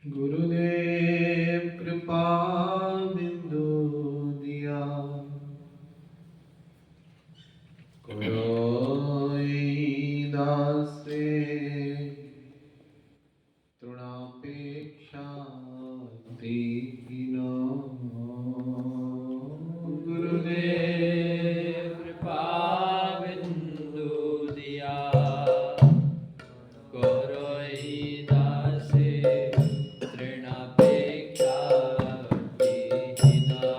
गुरुदेव कृपा बिंदु दिया कोई दासे तृणापेक्षा दीन गुरुदेव कृपा बिंदु दिया कोरोई दासे तृणापेक्षा दीना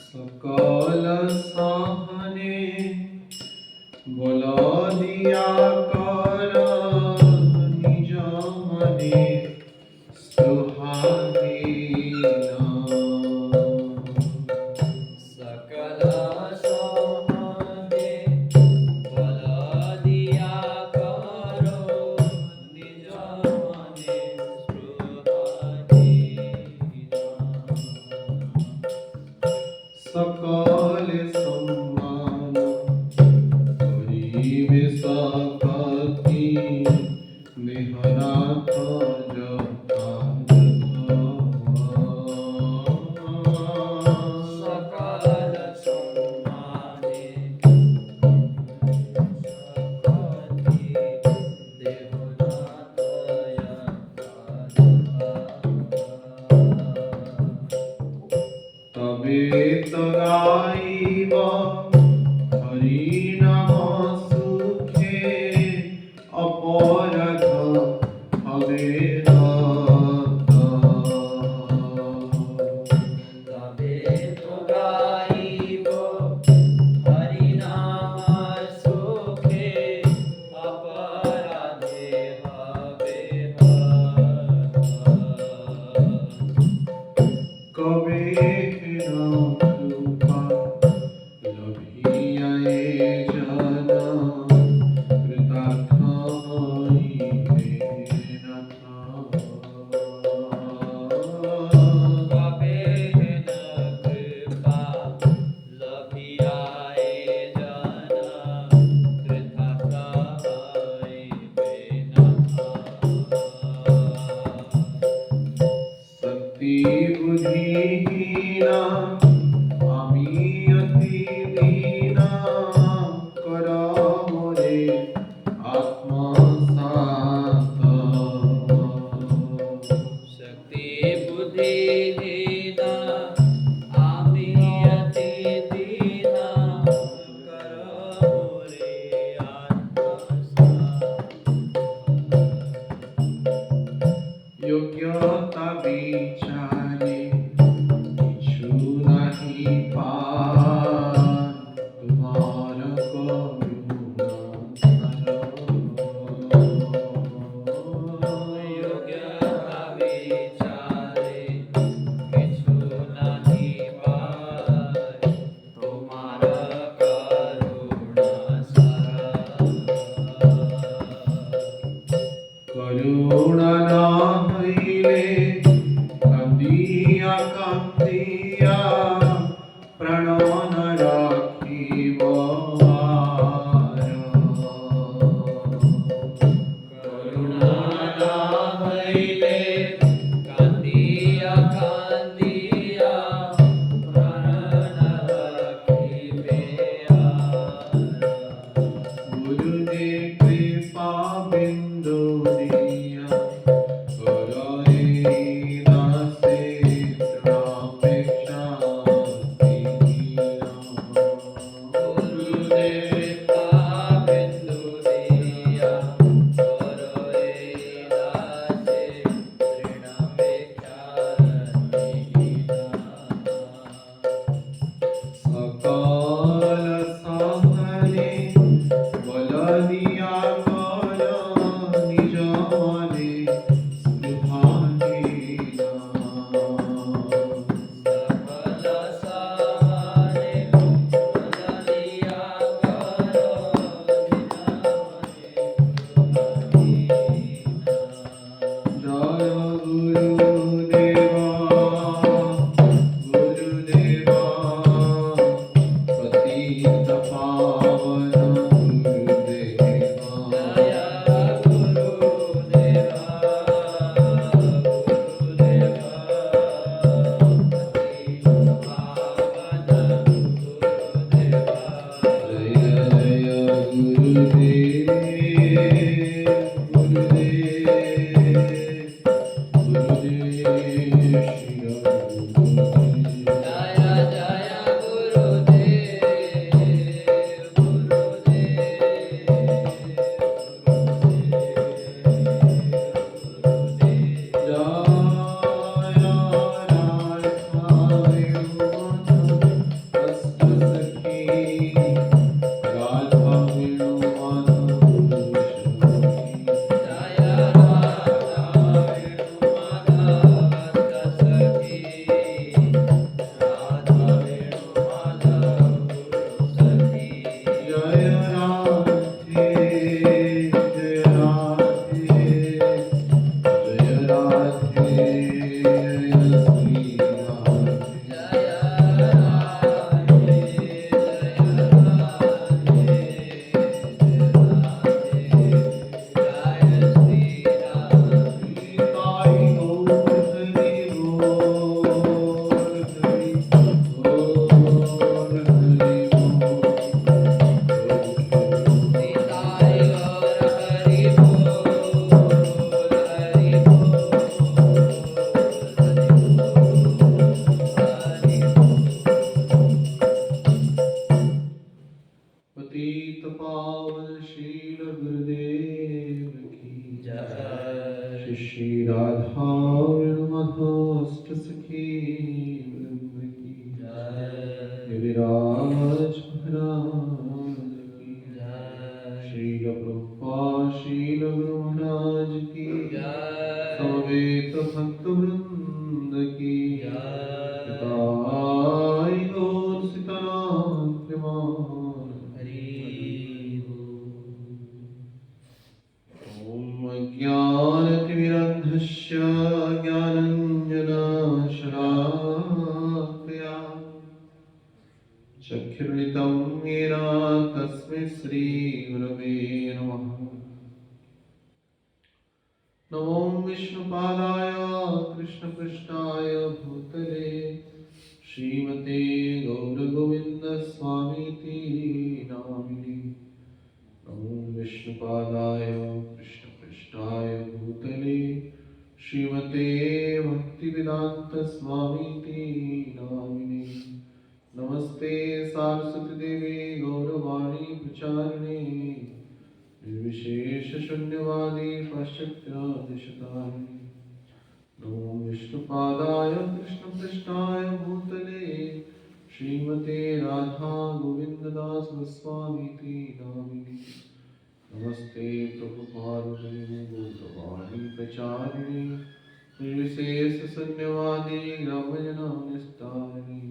सकल सहने बोला दिया कर निज मने सुहादीना सकल सहने बोला दिया करो निज मने सकल सम्मान करिबे सकति देहनाथ सकल सम्माने तबे तगाइब हरि नाम सुखे अपराध हवे तबे तो गाइबो हरि नाम सुखे अपराधे हवे कबे कृपा लभियाए जन कृतार्थ हइबे नाथ कबे न कृपा लभियाए जन कृतार्थ हइबे शक्ति बुद्धिहीना আমি অতি দীনা কর মোরে আত্মসাত शक्ति बुद्धि दीना आमी अति दीना करो रे যোগ্যতা বিচারে কিছু নাহি তোমার করুণা योग्यता विचारे किछु नहीं पाए तुम्हारा करुणा করুণা না হইলে কান্দিয়া কান্দিয়া প্রাণ না রাখিব करुणा ना हइले कांदिया कांदिया प्राण रखिबे गुरुदेव कृपा बिंदु दिया करे दासे तृणापेक्षा दीना गुरुदेव का बिंदु दिया करोए दासे तृणापेक्षा दीना सकल सहने बल दिया कर निज मने सुभादीना सकल सहने बलिया करो जय गुरुदेवा गुरुदेवा पतित पावन गुरुदेवा पतित पावन शील गुरुदेव की जय। श्री श्री राधा मधोष्ट सखी वृंद की जय। गिरिराज महाराज की जय। श्रील प्रभुपाद श्रील गुरु महाराज की जय। समवेत भक्त वृंद की जय। पिताई गौर सीताराम प्रेमान ॐ अज्ञानतिमिरन्धस्य ज्ञानञ्जनशलाकया चक्षुर्मिलितं येन तस्मै श्रीगुरवे नमः। नमो विष्णुपादाय कृष्णपृष्ठाय भूतले श्रीमते गौरगोविन्दस्वामीति नामिने। नमो विष्णुपादाय कृष्णपृष्ठाय भूतले श्रीमते भक्तिवेदान्तस्वामीति नामिने। नमस्ते सारस्वती देवी गौरवाणी प्रचारिणे निर्विशेषशून्यवादी पाश्चात्यादिशतारिणे। नमो विष्णुपादाय कृष्णपृष्ठाय भूतले श्रीमते राधा गोविन्ददास गोस्वामीति नामिने। नमस्ते प्रभुपादे गौरवाणी प्रचारिणे निर्विशेषशून्यवादी ग्रामजनानिस्तारिणे।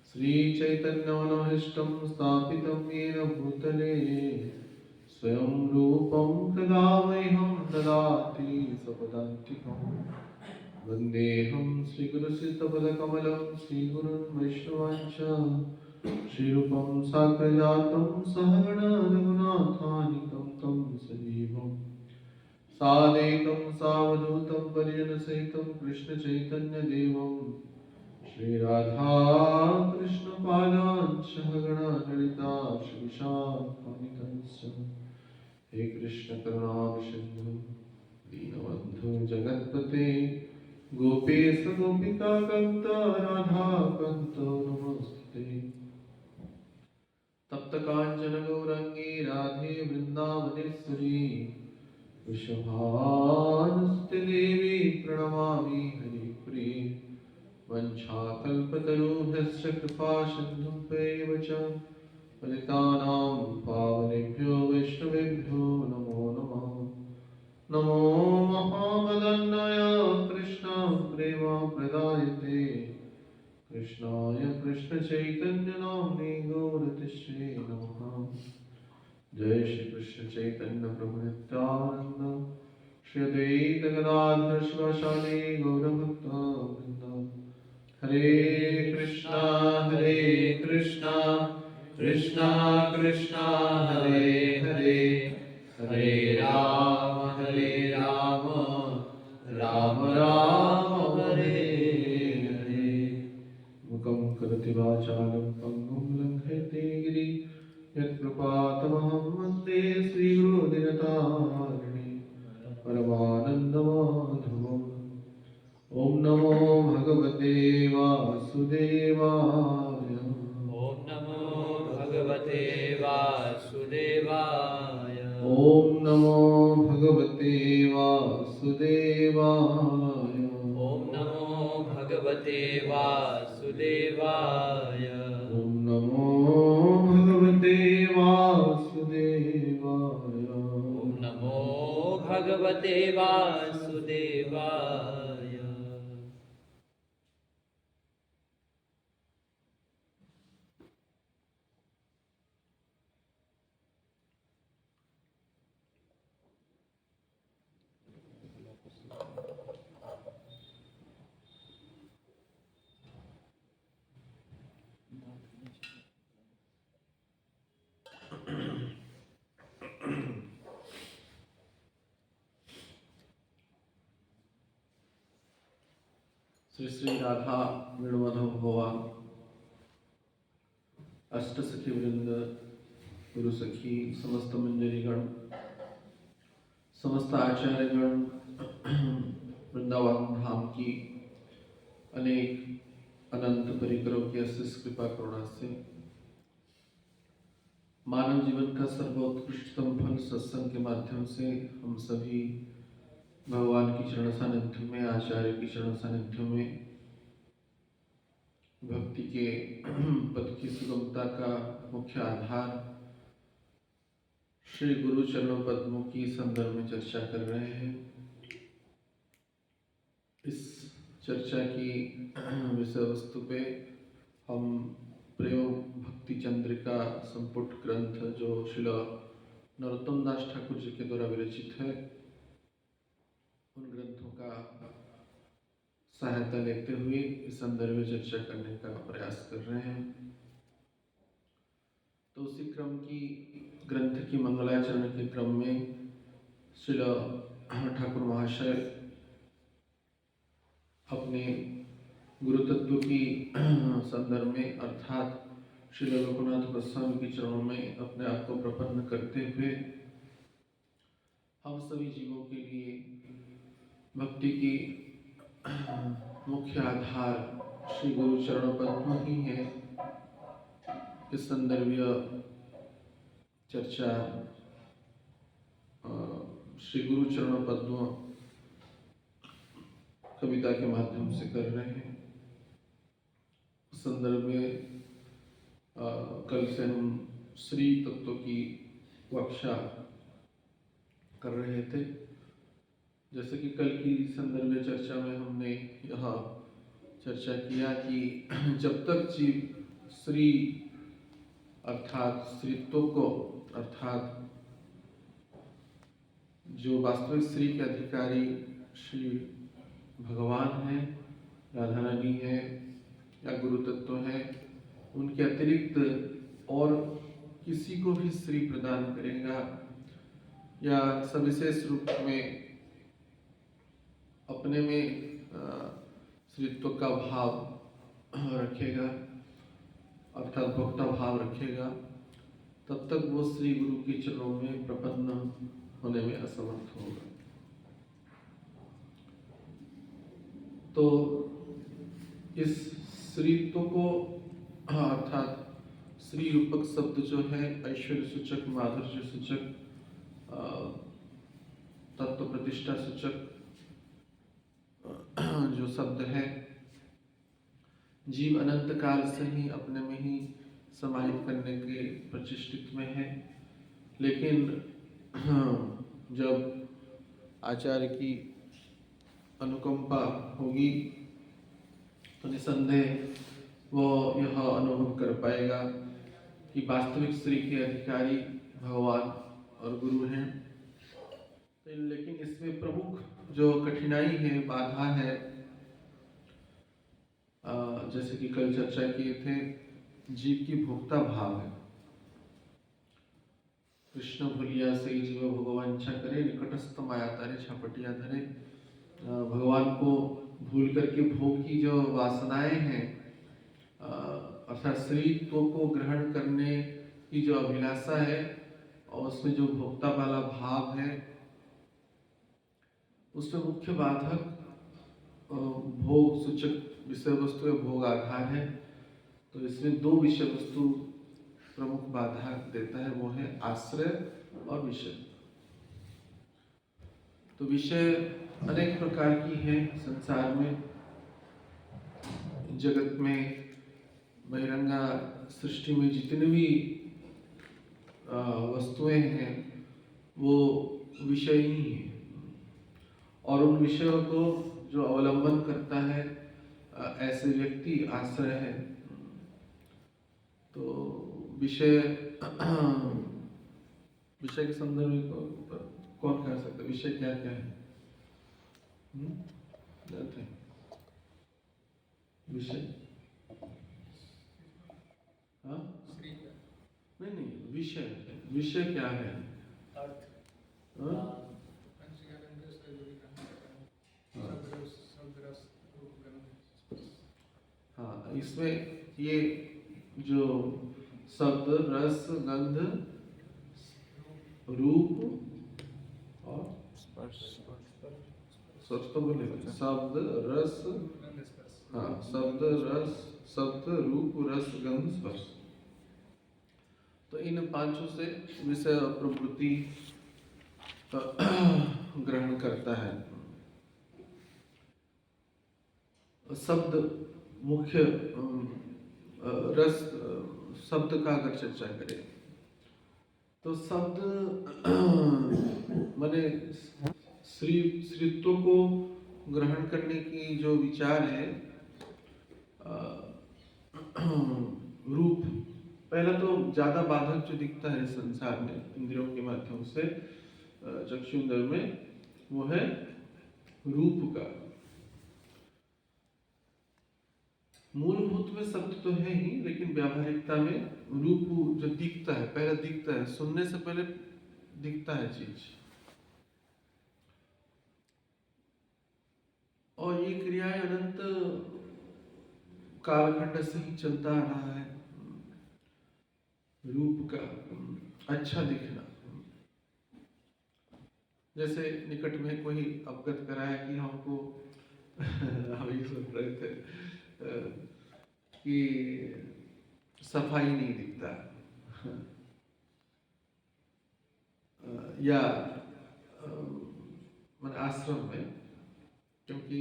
श्रीचैतन्यमनोभीष्टं स्थापितं येन भूतले स्वयं रूपं कदा मह्यं ददाति स्वपदान्तिकम्। वन्देऽहं श्रीगुरुश्रीयुतपदकमलं श्रीगुरुन् वैष्णवांश्च श्रीरूपं साग्रजातं सहगण रघुनाथान्वितं तं सजीवं साद्वैतं सावधूतं परिजनसहितं कृष्णचैतन्यदेवं श्रीराधा कृष्णपादान् सहगण ललिता श्रीशाखान्वितंश्च। हे कृष्ण करुणा सिंधु दीनबंधु जगत्पते गोपेश गोपिका कांत राधा कांत नमस्ते। तप्त कांचन गौरंगी राधे वृंदावनेश्वरी वृषभानुसुते देवी प्रणमामि हरिप्रिये। वंशाकल्पतरुभ्यश्च कृपा सिन्धुभ्यैव च पतितानां पावनेभ्यो वैष्णवेभ्यो नमो नमः। नमो महावदन्नाय कृष्ण प्रेम प्रदायते कृष्णाय कृष्णचैतन्यनाम्ने गौरतिश्रे नमः। जय श्री कृष्ण चैतन्य प्रभु नित्यानंद श्री अद्वैत गदाधर शिवासादि गौरभक्तवृंद। हरे कृष्णा कृष्णा कृष्णा हरे हरे हरे राम राम राम हरे हरे। मुखं करोति वाचालं पङ्गुं लङ्घयते गिरिं यत्कृपातमहं वन्दे वन्दे श्रीगुरुदिनतारिणे परमानन्दमाधवम्। ॐ नमो भगवते वासुदेवाय। ॐ नमो भगवते वासुदेवाय। ॐ नमो भगवते वासुदेवाय। ॐ नमो भगवते वासुदेवाय। ॐ नमो भगवते वासुदेवाय। ॐ नमो भगवते वासुदेवाय। श्री श्री राधा वेणुमाधव भगवान अष्ट सखी वृंद गुरु सखी समस्त मंजरीगण समस्त आचार्यगण वृंदावन धाम की अनेक अनंत परिकरों की अशिष कृपा करुणा से मानव जीवन का सर्वोत्कृष्टतम फल सत्संग के माध्यम से हम सभी भगवान की चरण सानिध्य में, आचार्य की चरण सानिध्य में भक्ति के पद की सुगमता का मुख्य आधार श्री गुरु चरणों पद्मों की संदर्भ में चर्चा कर रहे हैं। इस चर्चा की विषय वस्तु पे हम प्रेम भक्ति चंद्रिका संपुट ग्रंथ जो श्रील नरोत्तम दास ठाकुर जी के द्वारा विरचित है, उन ग्रंथों का सहायता लेते हुए इस संदर्भ में चर्चा करने का प्रयास कर रहे हैं। तो उसी क्रम की ग्रंथ की मंगलाचरण के क्रम में श्रील ठाकुर महाशय अपने गुरु तत्व की संदर्भ में अर्थात श्री लोकनाथ गोस्वामी के चरणों में अपने आप को प्रपन्न करते हुए हम सभी जीवों के लिए भक्ति की मुख्य आधार श्री गुरु चरण पद्म ही है। इस संदर्भीय चर्चा श्री गुरु चरण पद्म कविता के माध्यम से कर रहे हैं। उस संदर्भ में कल से हम श्री तत्व की व्याख्या कर रहे थे। जैसे कि कल की संदर्भ चर्चा में हमने यह चर्चा किया कि जब तक जीव श्री अर्थात श्रीत्व को अर्थात जो वास्तविक श्री के अधिकारी श्री भगवान है, राधा रानी है या गुरु तत्व है, उनके अतिरिक्त और किसी को भी श्री प्रदान करेगा या सविशेष रूप में अपने में श्रीत्व का भाव रखेगा अर्थात भक्ता भाव रखेगा, तब तक वो श्री गुरु के चरणों में प्रपन्न होने में असमर्थ होगा। तो इस श्रीत्व को अर्थात श्री रूपक शब्द जो है ऐश्वर्य सूचक, माधुर्य सूचक, तत्व प्रतिष्ठा सूचक जो शब्द है, जीव अनंत काल से ही अपने में ही समाहित करने के प्रचेष्टित में है। लेकिन जब आचार्य की अनुकंपा होगी तो निसंदेह वो यह अनुभव कर पाएगा कि वास्तविक श्री के अधिकारी भगवान और गुरु हैं। लेकिन इसमें प्रमुख जो कठिनाई है, बाधा है, जैसे कि कल चर्चा किए थे, जीव की भोक्ता भाव है। कृष्ण भूलिया से जीव भगवान इच्छा करे, निकटस्थ माया तारे छापटिया धरे। भगवान को भूल करके भोग की जो वासनाएं हैं अर्थात श्रीत्व को ग्रहण करने की जो अभिलाषा है और उसमें जो भोक्ता वाला भाव है, उसमें मुख्य बाधक भोग सूचक विषय वस्तु या भोग आधार है। तो इसमें दो विषय वस्तु प्रमुख बाधा देता है, वो है आश्रय और विषय। तो विषय अनेक प्रकार की है संसार में, जगत में, बहिरंगा सृष्टि में जितने भी वस्तुएं हैं वो विषय ही हैं। और उन विषयों को जो अवलंबन करता है ऐसे व्यक्ति आश्रय है। तो विषय विषय के संदर्भ में कौन कह सकता है विषय क्या क्या है? जानते हैं विषय? हाँ, नहीं, विषय विषय क्या है? हाँ, इसमें ये जो शब्द, रस, गंध, रूप और स्पर्श तो बोले, शब्द, रस, हाँ, शब्द, रस, शब्द, रूप, रस, गंध, स्पर्श। तो इन पांचों से विषय और प्रवृत्ति ग्रहण करता है। शब्द मुख्य रस, शब्द का अगर चर्चा करें तो शब्द माने श्रीत्व को ग्रहण करने की जो विचार है, रूप पहला तो ज्यादा बाधक जो दिखता है संसार में इंद्रियों के माध्यम से चक्षु इंद्र में, वो है रूप का। मूलभूत में शब्द तो है ही, लेकिन व्यावहारिकता में रूप जो दिखता है, पहले दिखता है, सुनने से पहले दिखता है चीज। और ये क्रियाएं अनंत कालखंड से ही चलता आ रहा है। रूप का अच्छा दिखना, जैसे निकट में कोई अवगत कराया कि हमको हम ये सुन रहे थे कि सफाई नहीं दिखता, या मतलब आश्रम में, क्योंकि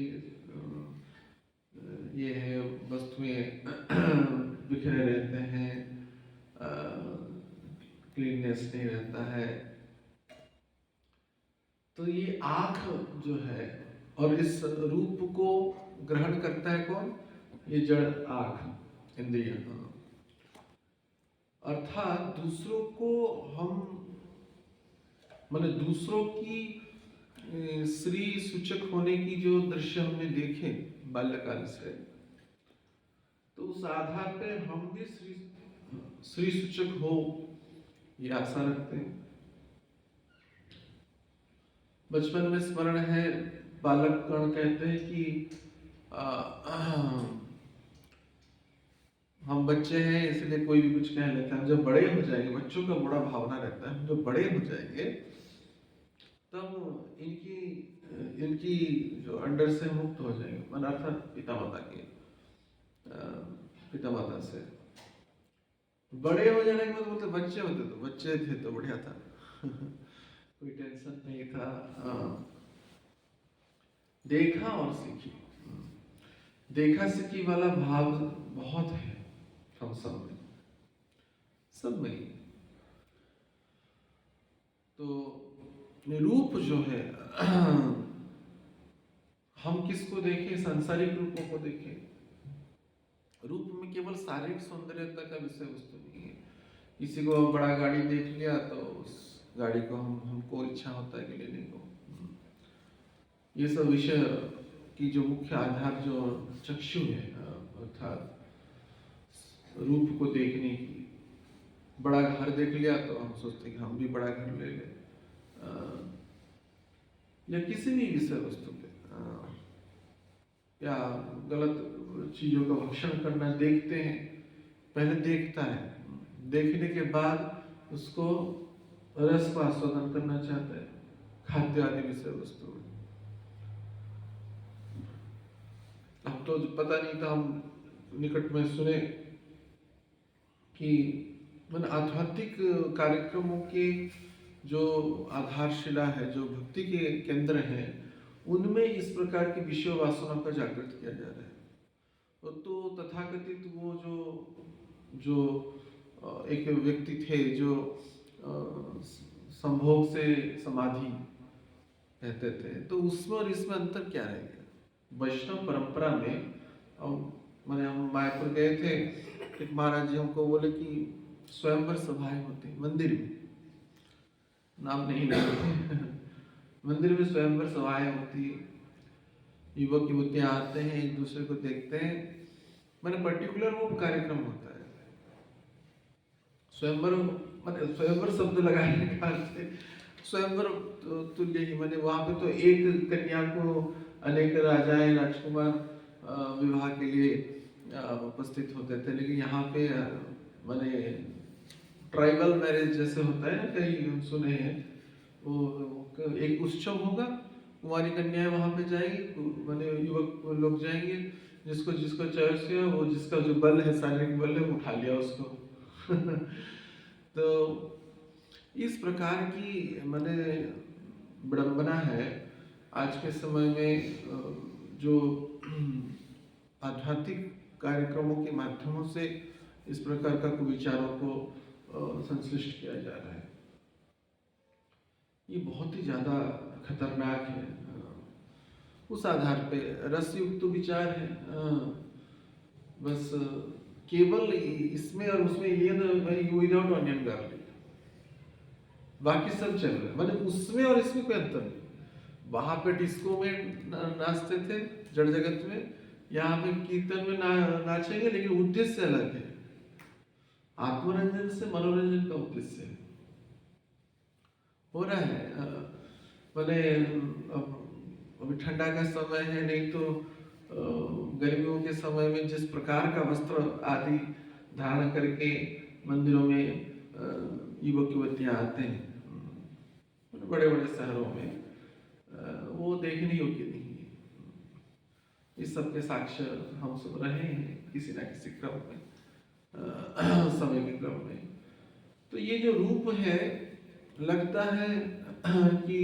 ये है वस्तुएं बिखरे रहते हैं, क्लीननेस नहीं रहता है। तो ये आँख जो है, और इस रूप को ग्रहण करता है कौन? ये जड़ आँख, इंद्रिय। अर्थात दूसरों को हम माने दूसरों की श्री सूचक होने की जो दृश्य हमने देखे बाल्यकाल से, तो उस आधार पे हम भी श्री सूचक हो ये आशा रखते हैं। बचपन में स्मरण है, बालक गण कहते हैं कि हम बच्चे हैं इसलिए कोई भी कुछ कह लेता है, हम जब बड़े हो जाएंगे, बच्चों का बड़ा भावना रहता है, हम जब बड़े हो जाएंगे तब इनकी जो अंडर से मुक्त हो जाएंगे, मन अर्थात पिता माता से बड़े हो जाने के बाद बोलते बच्चे होते तो बच्चे थे तो बढ़िया था कोई टेंशन नहीं था। देखा और सीखी, देखा सीखी वाला भाव बहुत है हम सब में। तो रूप जो है हम किसको देखें? सांसारिक रूपों को देखें। रूप में केवल शारीरिक सौंदर्यता का विषय वस्तु नहीं है। किसी को बड़ा गाड़ी देख लिया तो उस गाड़ी को हमको इच्छा होता है कि लेने को। ये सब विषय की जो मुख्य आधार जो चक्षु है, अर्थात रूप को देखने की। बड़ा घर देख लिया तो हम सोचते हैं कि हम भी बड़ा घर ले लें, या किसी भी विषय वस्तु पे, या गलत चीजों का भक्षण करना देखते हैं, पहले देखता है, देखने के बाद उसको रस को आस्वादन करना चाहता है, खाद्य आदि विषय वस्तु में। अब तो पता नहीं था, हम निकट में सुने कि मैंने आध्यात्मिक कार्यक्रमों के जो आधारशिला है, जो भक्ति के केंद्र हैं, उनमें इस प्रकार की विषय वासना का जागृत किया जा रहा है। तो तथाकथित वो जो एक व्यक्ति थे जो संभोग से समाधि कहते थे, तो उसमें और इसमें अंतर क्या रह गया? वैष्णव परंपरा में मैंने हम मायापुर गए थे, एक महाराज जी हमको बोले कि स्वयंवर सभाएं होती मंदिर में, नाम नहीं लेते मंदिर में स्वयंवर सभाएं होती, युवक युवतियां आते हैं, एक दूसरे को देखते हैं, मैंने पर्टिकुलर वो कार्यक्रम होता है स्वयंवर। मतलब स्वयंवर शब्द लगाने के बाद स्वयंवर तुल्य ही, मैंने वहां पे तो एक कन्या को अनेक राजाएं राजकुमार विवाह के लिए उपस्थित होते थे, लेकिन यहाँ पे मैंने ट्राइबल मैरिज जैसे होता है ना, कई सुने हैं, वो एक उत्सव होगा, कुंवारी कन्याएं वहां पे जाएंगी, मैंने युवक लोग जाएंगे, जिसको जिसको चॉइस है, वो जिसका जो बल है, शारीरिक बल है, उठा लिया उसको तो इस प्रकार की मैंने विडंबना है आज के समय में, जो आध्यात्मिक कार्यक्रमों के माध्यमों से इस प्रकार का कुविचारों को संश्लिष्ट किया जा रहा है। ये बहुत ही ज़्यादा खतरनाक है। उस आधार पे रस युक्त विचार है, बस केवल इसमें और उसमें ये विदाउट ऑनियन गार्लिक, बाकी सब चल रहा है, मतलब उसमें और इसमें कोई अंतर नहीं। वहां पे डिस्को में नाचते थे जड़ जगत में, यहाँ पे कीर्तन में नाचेंगे, लेकिन उद्देश्य अलग है। आत्मरंजन से मनोरंजन का उद्देश्य हो रहा है। मैंने अभी ठंडा का समय है, नहीं तो गर्मियों के समय में जिस प्रकार का वस्त्र आदि धारण करके मंदिरों में युवक युवतियां आते हैं बड़े बड़े शहरों में, वो देखने योग्य नहीं है। इस सब के साक्ष्य हम सब रहे हैं किसी न किसी क्रम में, समय के क्रम में। तो ये जो रूप है, लगता है कि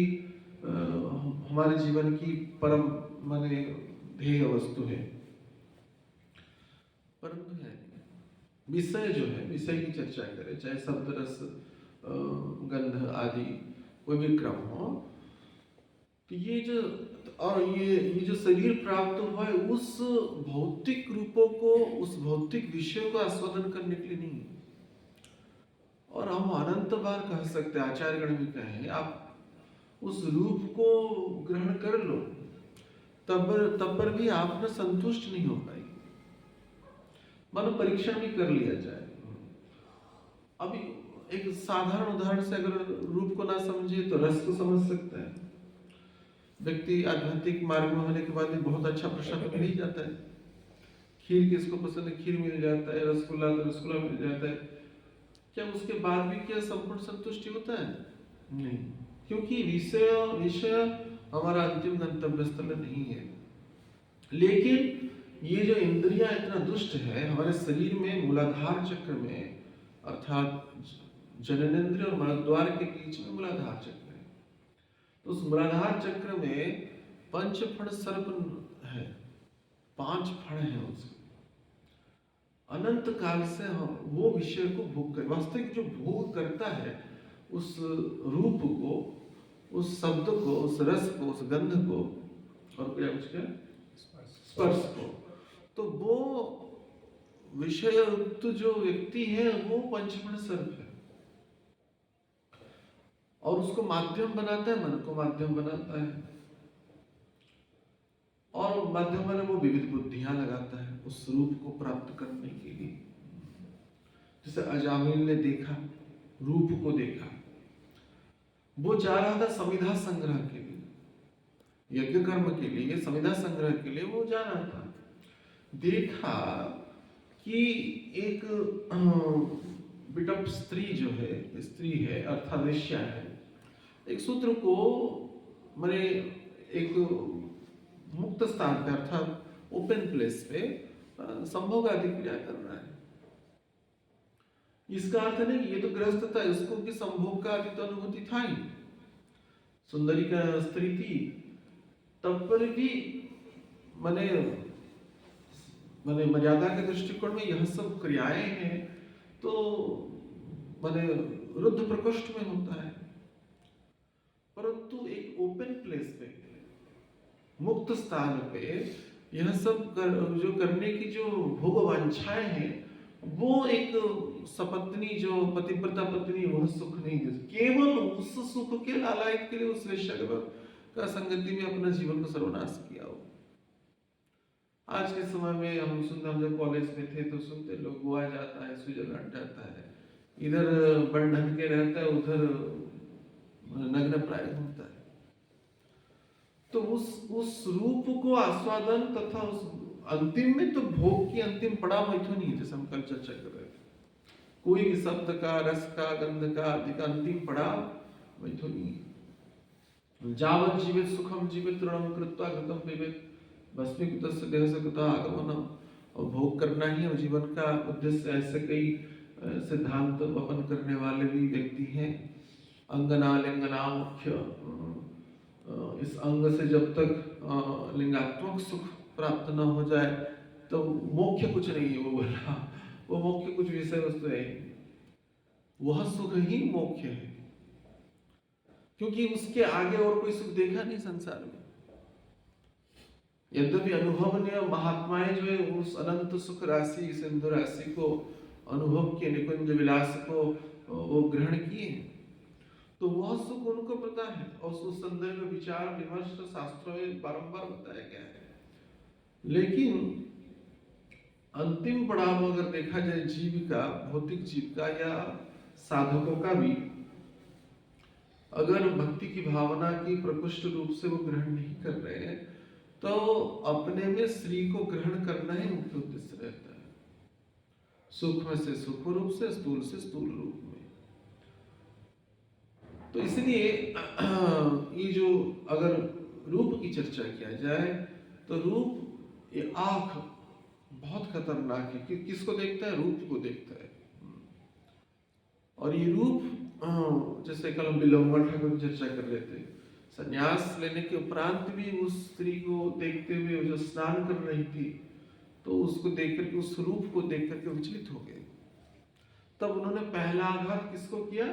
हमारे जीवन की परम माने ध्येय वस्तु है, परंतु है विषय जो है, विषय की चर्चा करें, चाहे शब्द रस गंध आदि कोई भी क्रम हो, तो ये जो और ये जो शरीर प्राप्त हुआ है, उस भौतिक रूपों को, उस भौतिक विषयों को आस्वादन करने के लिए नहीं। और हम अनंत बार कह सकते, आचार्यगण भी कहें, आप उस रूप को ग्रहण कर लो, तब पर भी आप न संतुष्ट नहीं हो पाए। मानो परीक्षण भी कर लिया जाए। अभी एक साधारण उदाहरण से अगर रूप को ना समझे तो रस को समझ सकता है। व्यक्ति आध्यात्मिक मार्ग में होने के बाद बहुत अच्छा प्रसाद मिल ही जाता है। खीर किसको पसंद है, खीर मिल जाता है, रसगुल्ला तो रसगुल्ला मिल जाता है। क्या उसके बाद भी क्या संपूर्ण संतुष्टि होता है? नहीं, क्योंकि विषय हमारा अंतिम गंतव्य स्थल नहीं है। लेकिन ये जो इंद्रियां इतना दुष्ट है, हमारे शरीर में मूलाधार चक्र में, अर्थात जननेंद्रिय और मलद्वार के बीच में मूलाधार चक्र है। तो उस मूलाधार चक्र में पंच फण सर्प है, 5 फण है उसके। अनंत काल से हम वो विषय को भोग कर, वास्तविक जो भोग करता है उस रूप को, उस शब्द को, उस रस को, उस गंध को, और क्या उसके स्पर्श को, तो वो विषय युक्त जो व्यक्ति है वो पंचफण सर्प है। और उसको माध्यम बनाता है, मन को माध्यम बनाता है, और माध्यम में वो विविध बुद्धियां लगाता है उस रूप को प्राप्त करने के लिए। जैसे अजामिल ने देखा, रूप को देखा, वो जा रहा था समिधा संग्रह के लिए, यज्ञ कर्म के लिए, समिधा संग्रह के लिए वो जा रहा था। देखा कि एक बिट ऑफ स्त्री जो है, स्त्री है अर्थात वेश्या है, एक सूत्र को मैंने एक मुक्त स्थान पे अर्थात ओपन प्लेस पे संभोग आदि क्रिया कर रहा है। इसका अर्थ नहीं कि ये तो गृहस्थ था, इसको कि संभोग का आदि तो अनुभूति था ही, सुंदरी का स्त्री थी, तब पर भी मैंने मर्यादा के दृष्टिकोण में यह सब क्रियाएं हैं तो मैंने रुद्ध प्रकोष्ठ में होता है। परंतु एक ओपन प्लेस पे, मुक्त स्थान पे यह सब जो करने की जो भोग वांछाएं हैं, वो एक सपत्नी जो पतिव्रता पत्नी वह सुख नहीं दे, केवल उस सुख के लालायत के लिए उस वेश्या का संगति में अपना जीवन को सर्वनाश किया हो। आज के समय में हम जब कॉलेज में थे तो सुनते लोग गोवा जाता है, स्विट्जरलैंड जाता है, इधर बंधन के रहता है, उधर नग्न प्राय होता है। तो उस रूप को आस्वादन तथा उस अंतिम में तो भोग की अंतिम पड़ाव मैथुन ही, जैसे हम कल चर्चा कर रहे थे, कोई भी शब्द का, रस का, गंध का आदि का अंतिम पड़ाव मैथुन ही। जावत जीवित सुखम जीवित ऋणम कृत्वा गतम पिबेत भस्मीकृतस्य देहस्य कृता आगमनम, और भोग करना ही और जीवन का उद्देश्य। ऐसे कई सिद्धांत वपन करने वाले भी व्यक्ति हैं। अंगना लिंगना मुख्य, इस अंग से जब तक लिंगात्मक सुख प्राप्त न हो जाए तो मोक्ष कुछ नहीं है। वो बोला वो मोक्ष कुछ विषय वस्तु है, वह सुख ही मोक्ष है, क्योंकि उसके आगे और कोई सुख देखा नहीं संसार में। यद्यपि अनुभवनीय महात्माएं जो है उस अनंत सुख राशि सिंधु राशि को अनुभव के निकुंज विलास को वो ग्रहण किए, तो वह सुख उनको पता है और उस संदर्भ में विचार विमर्श शास्त्रों में बारंबार बताया गया है। लेकिन अंतिम पड़ाव अगर देखा जाए जीव का, भौतिक जीव का या साधकों का भी, अगर भक्ति की भावना की प्रकृष्ट रूप से वो ग्रहण नहीं कर रहे हैं तो अपने में श्री को ग्रहण करना ही मुख्य उद्देश्य रहता है। सूक्ष्म से सूक्ष्म रूप से, स्थूल से स्थूल रूप में। तो इसलिए ये जो अगर रूप की चर्चा किया जाए तो रूप, ये आँख बहुत खतरनाक है कि किसको देखता है, रूप को देखता है। और ये रूप, जैसे कल हम बिल्वंगड़ ठाकुर की चर्चा कर रहे थे, संन्यास लेने के उपरांत भी उस स्त्री को देखते हुए जो स्नान कर रही थी, तो उसको देख करके, उस रूप को देख करके विचलित हो गए। तब उन्होंने पहला आघात किसको किया,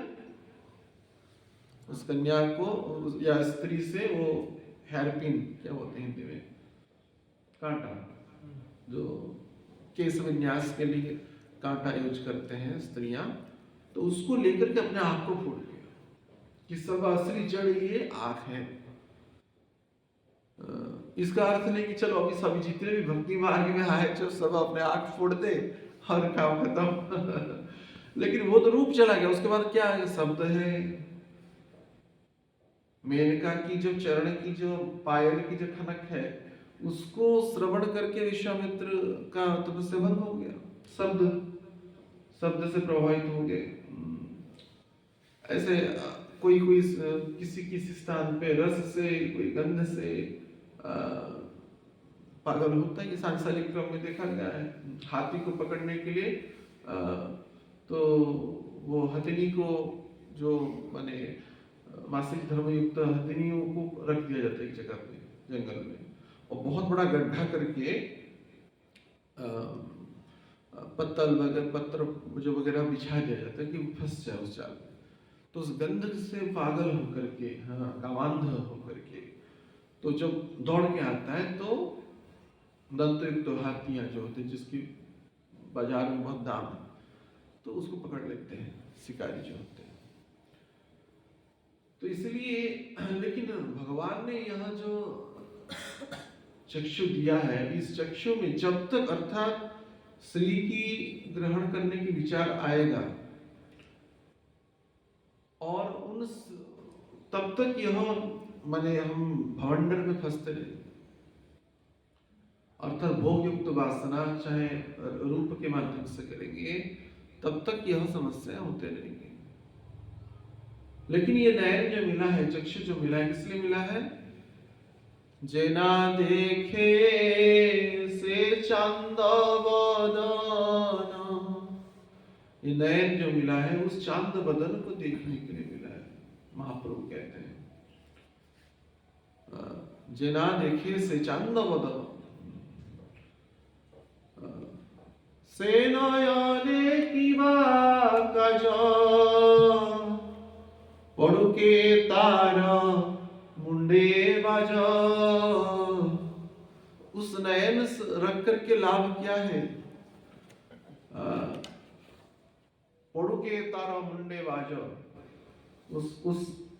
उस कन्या को या स्त्री से, वो हेयरपिन क्या बोलते हैं हिंदी में, कांटा, जो केस विन्यास के लिए कांटा यूज करते हैं स्त्रियां, तो उसको लेकर के अपने आंख को फोड़ दिया कि सब असली जड़ ये आंख है। इसका अर्थ नहीं कि चलो अभी सभी जितने भी भक्ति मार्ग में आए जो सब अपने आंख फोड़ दे और काम खत्म। लेकिन वो तो रूप चला गया, उसके बाद क्या है, शब्द है, मेनका की जो चरण की जो पायल की जो खनक है, उसको श्रवण करके विश्वामित्र का तपस्या भंग हो गया, शब्द से प्रभावित हो गए। ऐसे कोई किसी स्थान पे रस से, कोई गंध से पागल होता है। ये सांसारिक क्रम में देखा गया है। हाथी को पकड़ने के लिए तो वो हथिनी को, जो माने मासिक धर्म युक्त हथिनियों को रख दिया जाता है एक जगह पे जंगल में, और बहुत बड़ा गड्ढा करके पत्तल वगैरह, पत्र जो वगैरह बिछा दिया जाता है कि वो फंस जाए उस जाल में। तो उस गंध से पागल होकर के, हाँ, कामांध होकर के, तो जब दौड़ के आता है तो दंतयुक्त हाथियां जो होते हैं, जिसकी बाजार में बहुत दाम है, तो उसको पकड़ लेते हैं शिकारी जो होते हैं। तो इसलिए, लेकिन भगवान ने यह जो चक्षु दिया है, इस चक्षु में जब तक अर्थात श्री की ग्रहण करने की विचार आएगा और तब तक यह माने हम भवंडर में फंसते रहेंगे। अर्थात भोग युक्त वासना चाहे रूप के माध्यम से करेंगे तब तक यह समस्या होते रहेंगी। लेकिन ये नयन जो मिला है, चक्षु जो मिला है, किस लिए मिला है? जेना देखे से चंद बदन, ये नयन जो मिला है उस चांद बदन को देखने के लिए मिला है। महाप्रभु कहते हैं जेना देखे से चंद बदन, से नयने किबा काज, पड़ुके तार मुंडे बाज। उस नयन रख करके लाभ क्या है? पड़ुके तार मुंडे बाज,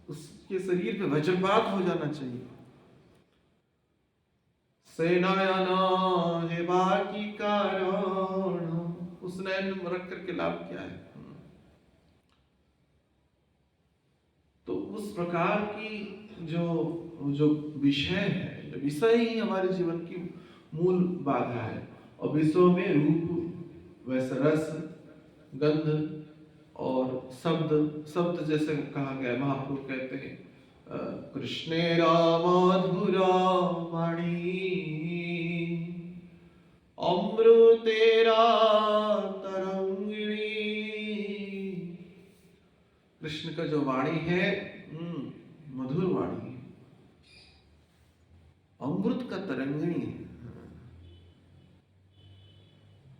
उसके शरीर पे वज्रपात हो जाना चाहिए। से नयन है बाकी कारण, उस नयन रख करके लाभ क्या है? तो उस प्रकार की जो विषय है, जो विषय ही हमारे जीवन की मूल बाधा है। और विषयों में रूप, वैसे रस, गंध और शब्द जैसे कहा गया, महाप्रभु कहते हैं कृष्णेरा मधुरा वाणी, अमृतेरा तरंगिणी। कृष्ण का जो वाणी है मधुर वाणी है, अमृत का तरंगिणी है।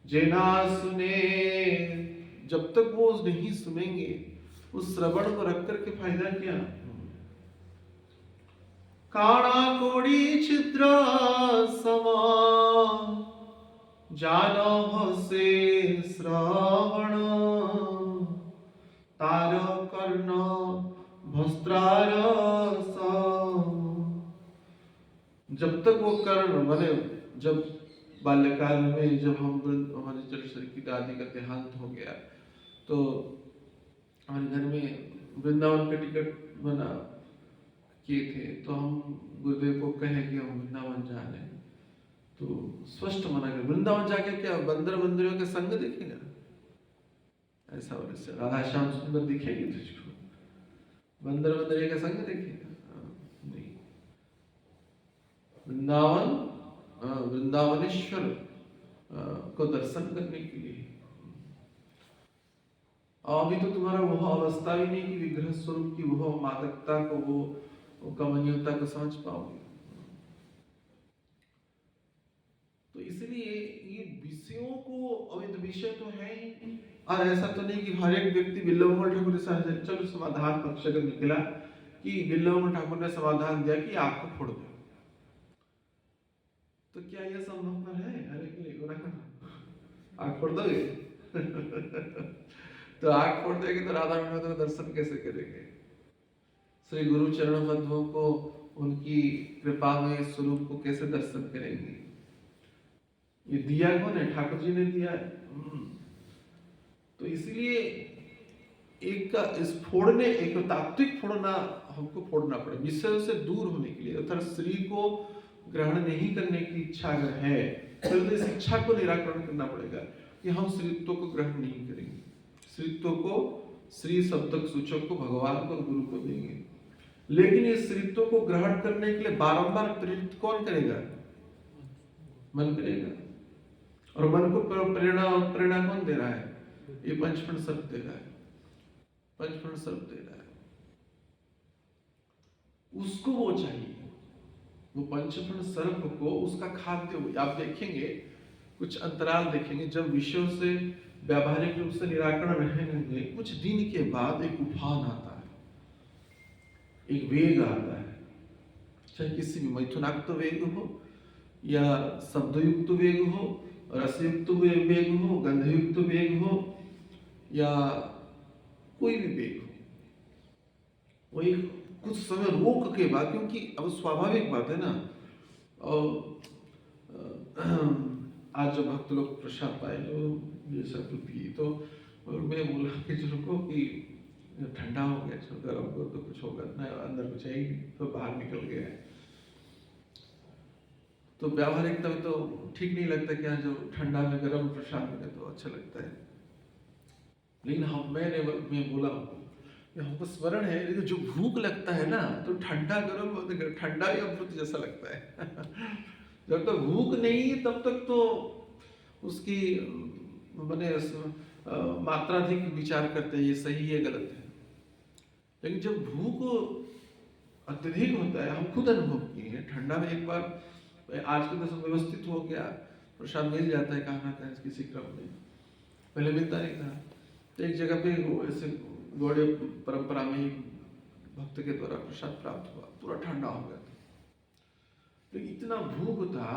जेना सुने, जब तक वो नहीं सुनेंगे, उस श्रवण को रख करके फायदा क्या? काणा कोड़ी छिद्र समा, जानो से श्रवण, तार कर्ण भस्त्रार सम। जब तक वो कर्ण बने, जब बाल्यकाल में जब हमारे जड़ शरीर की दादी का देहांत हो गया, तो हमारे घर में वृंदावन का टिकट बना किए थे, तो हम गुरुदेव को कहे कि हम वृंदावन जा रहे हैं। तो स्पष्ट मना कर, वृंदावन जाके क्या बंदर बंदरियों के संग देखेगा? ऐसा वैसे राधा श्याम सुंदर दिखेगी तुझको? बंदर बंदरियों के संग देखेगा? नहीं। वृंदावन वृंदावनेश्वर को दर्शन करने के लिए। अभी तो तुम्हारा वह अवस्था भी नहीं कि विग्रह स्वरूप की वह मादकता को, वो कमनीयता को समझ पाओगे। तो इसलिए ये विषयों को, अवैध विषय तो है ही, और ऐसा तो नहीं कि हर एक व्यक्ति बिल्लवमल ठाकुर से चलो समाधान पक्ष अगर निकला कि बिल्लवमल ठाकुर ने समाधान दिया कि आग को फोड़ दो, तो क्या यह संभव है? अरे के लिए आग फोड़ दोगे? तो आग फोड़ देंगे तो राधा विनोद का दर्शन कैसे करेंगे? श्री गुरु चरण पद्मों को, उनकी कृपा में स्वरूप को कैसे दर्शन करेंगे? ये दिया कौन है? ठाकुर जी ने दिया है। तो इसलिए एक फोड़ने, एक तात्विक फोड़ना हमको फोड़ना पड़े, विषयों से दूर होने के लिए। अर्थात श्री को ग्रहण नहीं करने की इच्छा अगर है तो इस इच्छा को निराकरण करना पड़ेगा कि हम श्रीत्व को ग्रहण नहीं करेंगे। श्रीत्व को, श्री शब्दक सूचक को भगवान को, गुरु को देंगे। लेकिन इस श्रीत्व को ग्रहण करने के लिए बारंबार प्रेरित कौन करेगा? मन करेगा। और मन को प्रेरणा कौन दे रहा है? ये पंचफंड सर्प दे रहा है, पंचफंड सर्प दे रहा है। उसको वो चाहिए, वो पंचफंड सर्प को उसका खाद्य। आप देखेंगे कुछ अंतराल देखेंगे, जब विषयों से व्यावहारिक रूप से निराकरण रहेंगे, कुछ दिन के बाद एक उफान आता है, एक वेग आता है। चाहे किसी भी मैथुनाक्त वेग हो, या शब्दयुक्त वेग हो, रसयुक्त वेग हो, गंधयुक्त वेग हो, या कोई भी वेग हो, वो एक कुछ समय रोक के बाद, क्योंकि अब स्वाभाविक बात है ना। और आज जो भक्त लोग प्रसाद पाए, जो ये सब पी, तो मैं बोला कि रुको कि ठंडा हो गया, चलो गर्म करो तो कुछ होगा ना, अंदर कुछ है ही नहीं, तो बाहर निकल गया है। तो व्यावहारिकता में तो ठीक नहीं लगता, क्या जो ठंडा में गर्म प्रसाद मिले तो अच्छा लगता है। लेकिन मैं बोला कि हमको स्मरण है, लेकिन जो भूख लगता है ना तो ठंडा गर्म ठंडा ही अमृत जैसा लगता है। जब तक भूख नहीं है तब तक तो उसकी मैंने मात्राधिक विचार करते हैं ये सही है गलत है, लेकिन जब भूख अत्यधिक होता है, हम खुद अनुभव किए हैं। ठंडा में एक बार आज के तो व्यवस्थित हो गया, प्रसाद मिल जाता है कहाँ ना कहीं किसी क्रम में, पहले मिलता नहीं था। तो एक जगह पे ऐसे गौड़ीय परंपरा में ही भक्त के द्वारा प्रसाद प्राप्त हुआ, पूरा ठंडा हो गया था। तो इतना भूख था,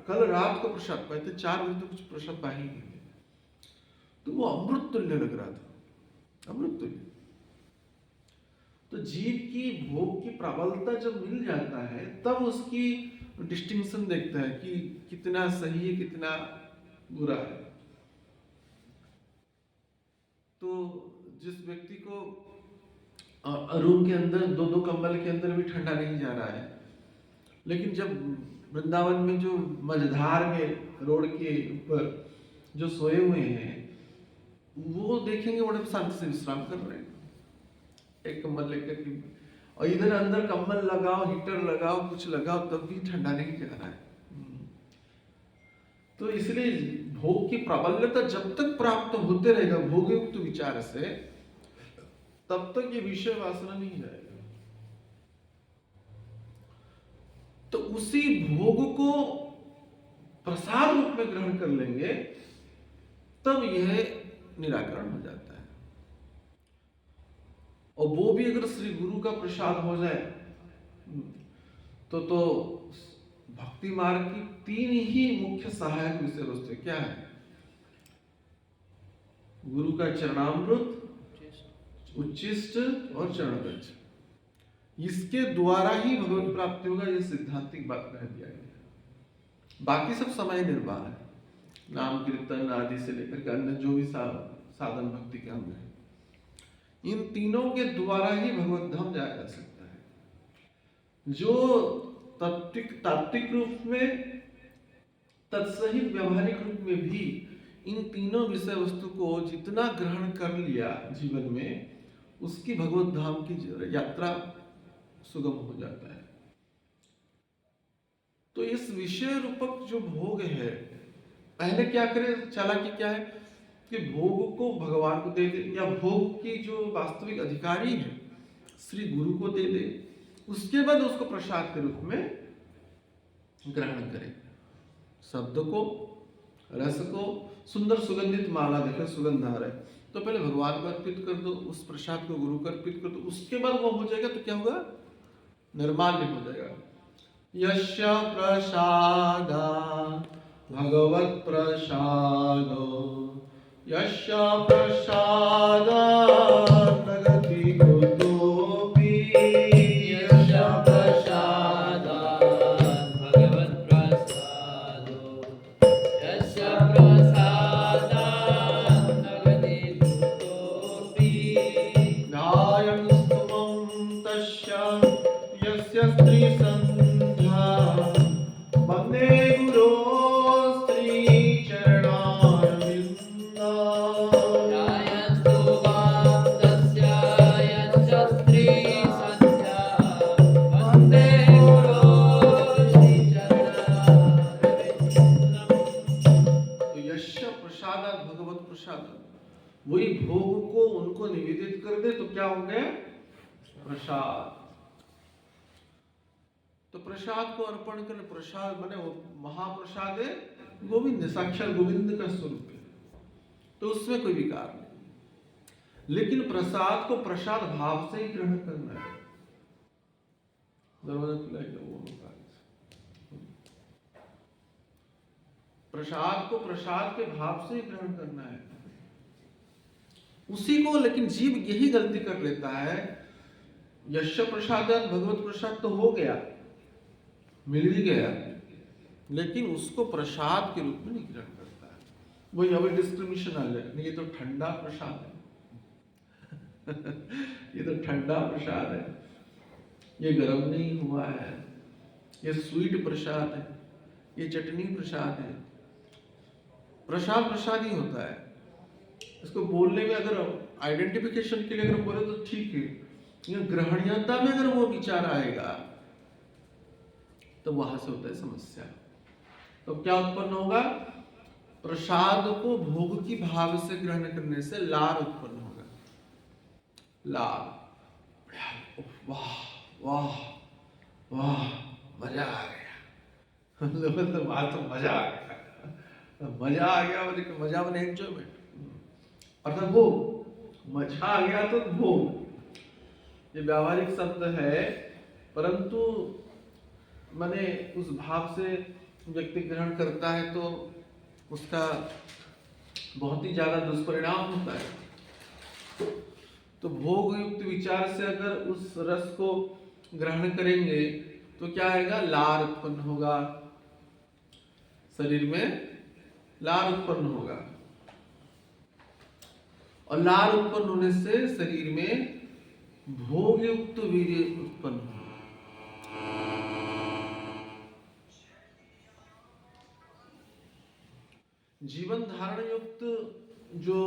कल रात को प्रसाद पाए थे, 4 बजे तो कुछ प्रसाद पा ही नहीं थे, तो वो अमृत तुल्य लग रहा था, अमृत तुल्य। तो जीव की भोग की प्रबलता जब मिल जाता है तब उसकी डिस्टिंक्शन देखता है कि कितना सही है कितना बुरा है। तो जिस व्यक्ति को रूम के अंदर 2-2 कंबल के अंदर भी ठंडा नहीं जा रहा है, लेकिन जब वृंदावन में जो मझधार में रोड के ऊपर जो सोए हुए हैं वो देखेंगे बड़े शांति से विश्राम कर रहे हैं, एक कंबल लेकर के, और इधर अंदर कंबल लगाओ, हीटर लगाओ, कुछ लगाओ, तब भी ठंडा नहीं जा रहा है। तो इसलिए भोग की प्राबल्यता जब तक प्राप्त होते रहेगा भोगयुक्त विचार से, तब तक ये विषय वासना नहीं जाएगा। तो उसी भोग को प्रसाद रूप में ग्रहण कर लेंगे तब यह निराकरण हो जाता है। और वो भी अगर श्री गुरु का प्रसाद हो जाए तो भक्ति मार्ग की 3 ही मुख्य सहायक विषय वस्तु क्या है? गुरु का चरणामृत, उच्चिष्ट और चरणगंज, इसके द्वारा ही भगवत प्राप्ति होगा, ये सिद्धांतिक बात कह दिया गया। बाकी सब समय निर्वाह है, नाम कीर्तन आदि से लेकर के अन्य जो भी साधन भक्ति के अंग है, इन तीनों के द्वारा ही भगवत धाम जाया जा सकता है। जो तात्विक रूप में, तत्सहित व्यावहारिक रूप में भी इन तीनों विषय वस्तु को जितना ग्रहण कर लिया जीवन में, उसकी भगवत धाम की यात्रा सुगम हो जाता है। तो इस विषय रूपक जो भोग है, पहले क्या करें, चालाकी क्या है कि भोग को भगवान को दे दे, या भोग की जो वास्तविक अधिकारी है श्री गुरु को दे दे, उसके बाद उसको प्रसाद के रूप में ग्रहण करें। शब्द को, रस को, सुंदर सुगंधित माला देकर सुगंधार है तो पहले भगवान को अर्पित कर दो, उस प्रसाद को गुरु को अर्पित कर दो, उसके बाद वो हो जाएगा तो क्या होगा, निर्माल्य हो जाएगा। यस्य प्रसादा भगवत प्रसादो, यस्य प्रसादा प्रगति कुतोपि, यस्य प्रसादा भगवत प्रसादो, यस्य प्रसादा प्रगति कुतोपि, ध्यायन् स्तुमं तस्य यस्य स्त्री संध्या, वन्दे गुरो वही भोग को उनको निवेदित कर दे तो क्या हो गया, प्रसाद। तो प्रसाद को अर्पण कर, प्रसाद माने महाप्रसाद है, गोविंद साक्षात गोविंद का स्वरूप है, तो उसमें कोई विकार नहीं। लेकिन प्रसाद को प्रसाद भाव से ही ग्रहण करना है। प्रसाद को प्रसाद के भाव से ही ग्रहण करना है उसी को। लेकिन जीव यही गलती कर लेता है, यश प्रसाद भगवत प्रसाद तो हो गया, मिल भी गया, लेकिन उसको प्रसाद के रूप में नहीं ग्रहण करता है। वही अभी डिस्क्रिमिनेशन आ जाए, नहीं ये तो ठंडा प्रसाद है ये तो ठंडा प्रसाद है, ये गर्म नहीं हुआ है, ये स्वीट प्रसाद है, ये चटनी प्रसाद है। प्रसाद प्रसाद ही होता है। इसको बोलने में अगर आइडेंटिफिकेशन के लिए अगर बोले तो ठीक है, लेकिन ग्रहणीयता में अगर वो विचार आएगा तो वहां से होता है समस्या। तो क्या उत्पन्न होगा? प्रसाद को भोग की भाव से ग्रहण करने से लार उत्पन्न होगा। लार, वाह वाह वाह, मजा आ गया। मतलब आज तो मजा आ गया, मजा आ गया मतलब मजा मैंने एंजॉयमेंट, अर्थात भोग, मजा आ गया तो भोग। ये व्यावहारिक शब्द है, परंतु माने उस भाव से व्यक्ति ग्रहण करता है तो उसका बहुत ही ज्यादा दुष्परिणाम होता है। तो भोग युक्त विचार से अगर उस रस को ग्रहण करेंगे तो क्या आएगा? लार उत्पन्न होगा, शरीर में लार उत्पन्न होगा, और लार उत्पन्न होने से शरीर में भोग युक्त वीर्य उत्पन्न होगा। जीवन धारण युक्त जो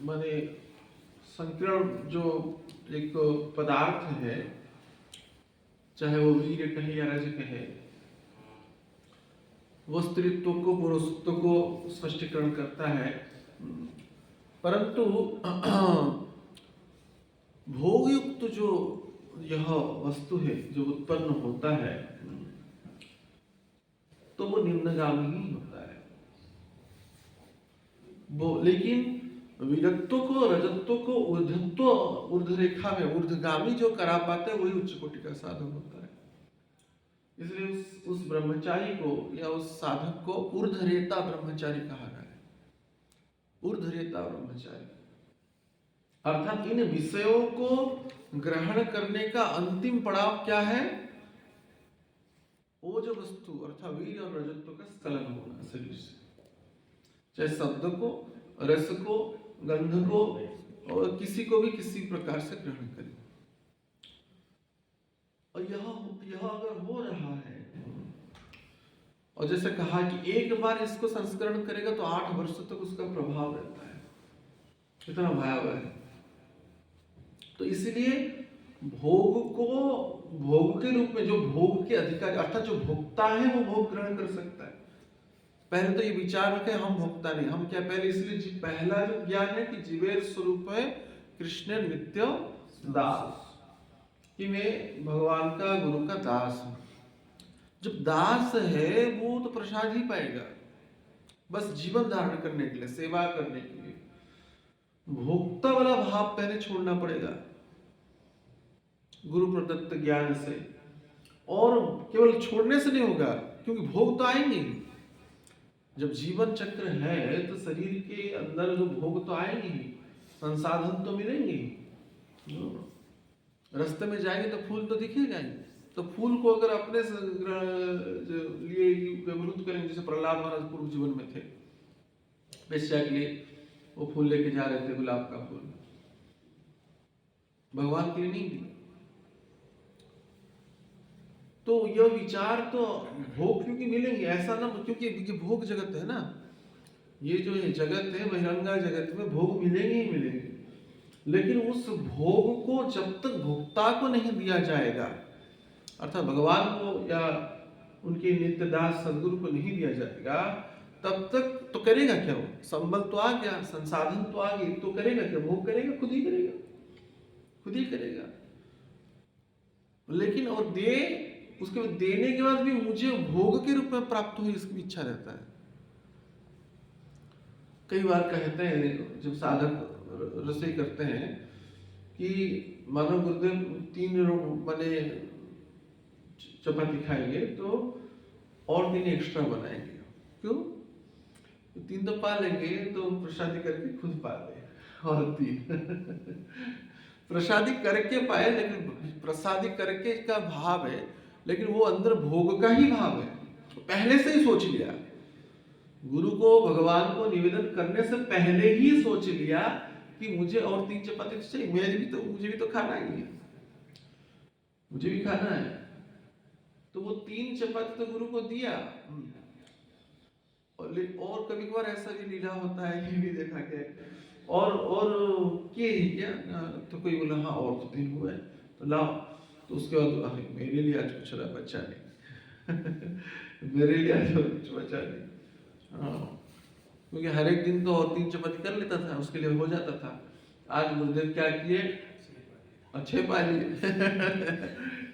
माने संकीर्ण जो एक पदार्थ है, चाहे वो वीर्य कहे या रज कहे, वो स्त्रीत्व को पुरुषत्व को स्पष्टीकरण करता है, परंतु भोग युक्त जो यह वस्तु है जो उत्पन्न होता है तो वो निम्नगामी ही होता है। वो लेकिन विरक्त्व को, रजत्व को ऊर्ध्वत्व, ऊर्ध्व रेखा में ऊर्ध्वगामी जो करा पाते हैं वही उच्च कोटि का साधक होता है। इसलिए उस ब्रह्मचारी को या उस साधक को ऊर्ध्वरेता ब्रह्मचारी कहा गया है। ऊर्ध्वरेता ब्रह्मचारी अर्थात इन विषयों को ग्रहण करने का अंतिम पड़ाव क्या है? वो जो वस्तु अर्थात वीर्य और रजत्व का स्खलन होना शरीर से, चाहे शब्द को, रस को, गंध को, और किसी को भी किसी प्रकार से ग्रहण करें। और यह अगर हो रहा है, और जैसे कहा कि एक बार इसको संस्करण करेगा तो 8 वर्ष तक उसका प्रभाव रहता है, इतना भयावह है। तो इसलिए भोग को भोग के रूप में, जो भोग के अधिकारी अर्थात जो भोक्ता है वो भोग ग्रहण कर सकता है। पहले तो ये विचार रखें हम भोक्ता नहीं, हम क्या पहले, इसलिए पहला जो ज्ञान है कि जीवेर स्वरूप है कृष्ण नित्य दास, कि मैं भगवान का गुरु का दास हूं। जब दास है वो तो प्रसाद ही पाएगा, बस जीवन धारण करने के लिए, सेवा करने के लिए भोक्ता वाला भाव पहले छोड़ना पड़ेगा गुरु प्रदत्त ज्ञान से। और केवल छोड़ने से नहीं होगा, क्योंकि भोग तो आएंगे। जब जीवन चक्र है तो शरीर के अंदर जो भोग तो आएंगे ही, संसाधन तो मिलेंगे ही। रास्ते में जाएंगे तो फूल तो दिखेगा ही, तो फूल को अगर अपने लिए व्यवहृत करेंगे, जैसे प्रहलाद महाराज पूर्व जीवन में थे, वेश्या के लिए वो फूल लेके जा रहे थे, गुलाब का फूल, भगवान के लिए नहीं दिया। तो यह विचार तो भोग क्योंकि मिलेंगे ऐसा ना, क्योंकि भोग जगत है ना, ये जो ये जगत है बहिरंगा जगत में भोग मिलेंगे ही मिलेंगे, लेकिन उस भोग को जब तक भोक्ता को नहीं दिया जाएगा, अर्थात भगवान को या उनके नित्य दास सदगुरु को नहीं दिया जाएगा, तब तक तो करेगा क्या? वो संबल तो आ गया, संसाधन तो आ गई, तो करेगा क्या? भोग करेगा, खुद ही करेगा, खुद ही करेगा। लेकिन और उसके बाद देने के बाद भी मुझे भोग के रूप में प्राप्त हो इसकी इच्छा रहता है। कई बार कहते हैं जब साधक रसोई करते हैं कि मानो गुरुदेव 3 बने चपाती खाएंगे तो और 3 एक्स्ट्रा बनाएंगे। क्यों? 3 तो पा लेंगे तो प्रसादी करके खुद पा ले, और 3 प्रसादी करके पाए, लेकिन प्रसादी करके का भाव है, लेकिन वो अंदर भोग का ही भाव है, पहले से ही सोच लिया। गुरु को, भगवान को निवेदन करने से पहले ही सोच लिया कि मुझे और 3 चपाती चाहिए, मुझे भी तो खाना ही है, मुझे भी खाना है। तो वो 3 चपाती तो गुरु को दिया। और कभी कभार ऐसा भी लीला होता है, ये भी देखा गया और के ही क्या? तो कोई बोला हाँ और तो 3 हुए, तो लाओ। तो उसके बाद अरे मेरे लिए आज कुछ रहा बचा नहीं मेरे लिए आज और कुछ बचा नहीं। हाँ, क्योंकि हर एक दिन तो और 3 चपाती कर लेता था, उसके लिए हो जाता था। आज गुरुदेव क्या किए? अच्छे पा लिए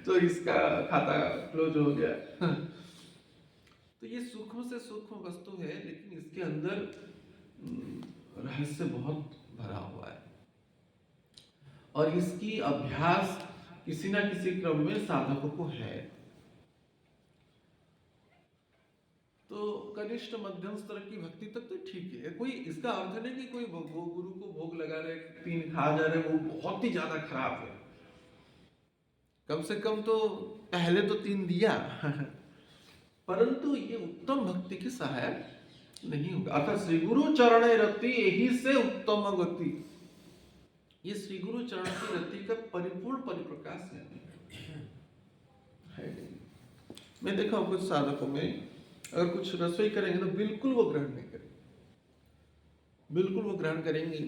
तो इसका खाता क्लोज हो गया तो ये सूक्ष्म से सूक्ष्म वस्तु है, लेकिन इसके अंदर रहस्य बहुत भरा हुआ है, और इसकी अभ्यास किसी ना किसी क्रम में साधकों को है। तो कनिष्ठ मध्यम स्तर की भक्ति तक तो ठीक है, कोई इसका अर्थ नहीं कि कोई गुरु को भोग लगा रहे 3 खा जा रहे वो बहुत ही ज्यादा खराब है। कम से कम तो पहले तो 3 दिया परंतु ये उत्तम भक्ति की सहायक नहीं होगा। अर्थात श्री गुरु चरण रति यही से उत्तम गति, ये श्री गुरु चरण की रति का परिपूर्ण परिप्रकाश है। मैं देखा हूं कुछ साधकों में अगर कुछ रसोई करेंगे तो बिल्कुल वो ग्रहण नहीं करेंगे, बिल्कुल वो ग्रहण करेंगे,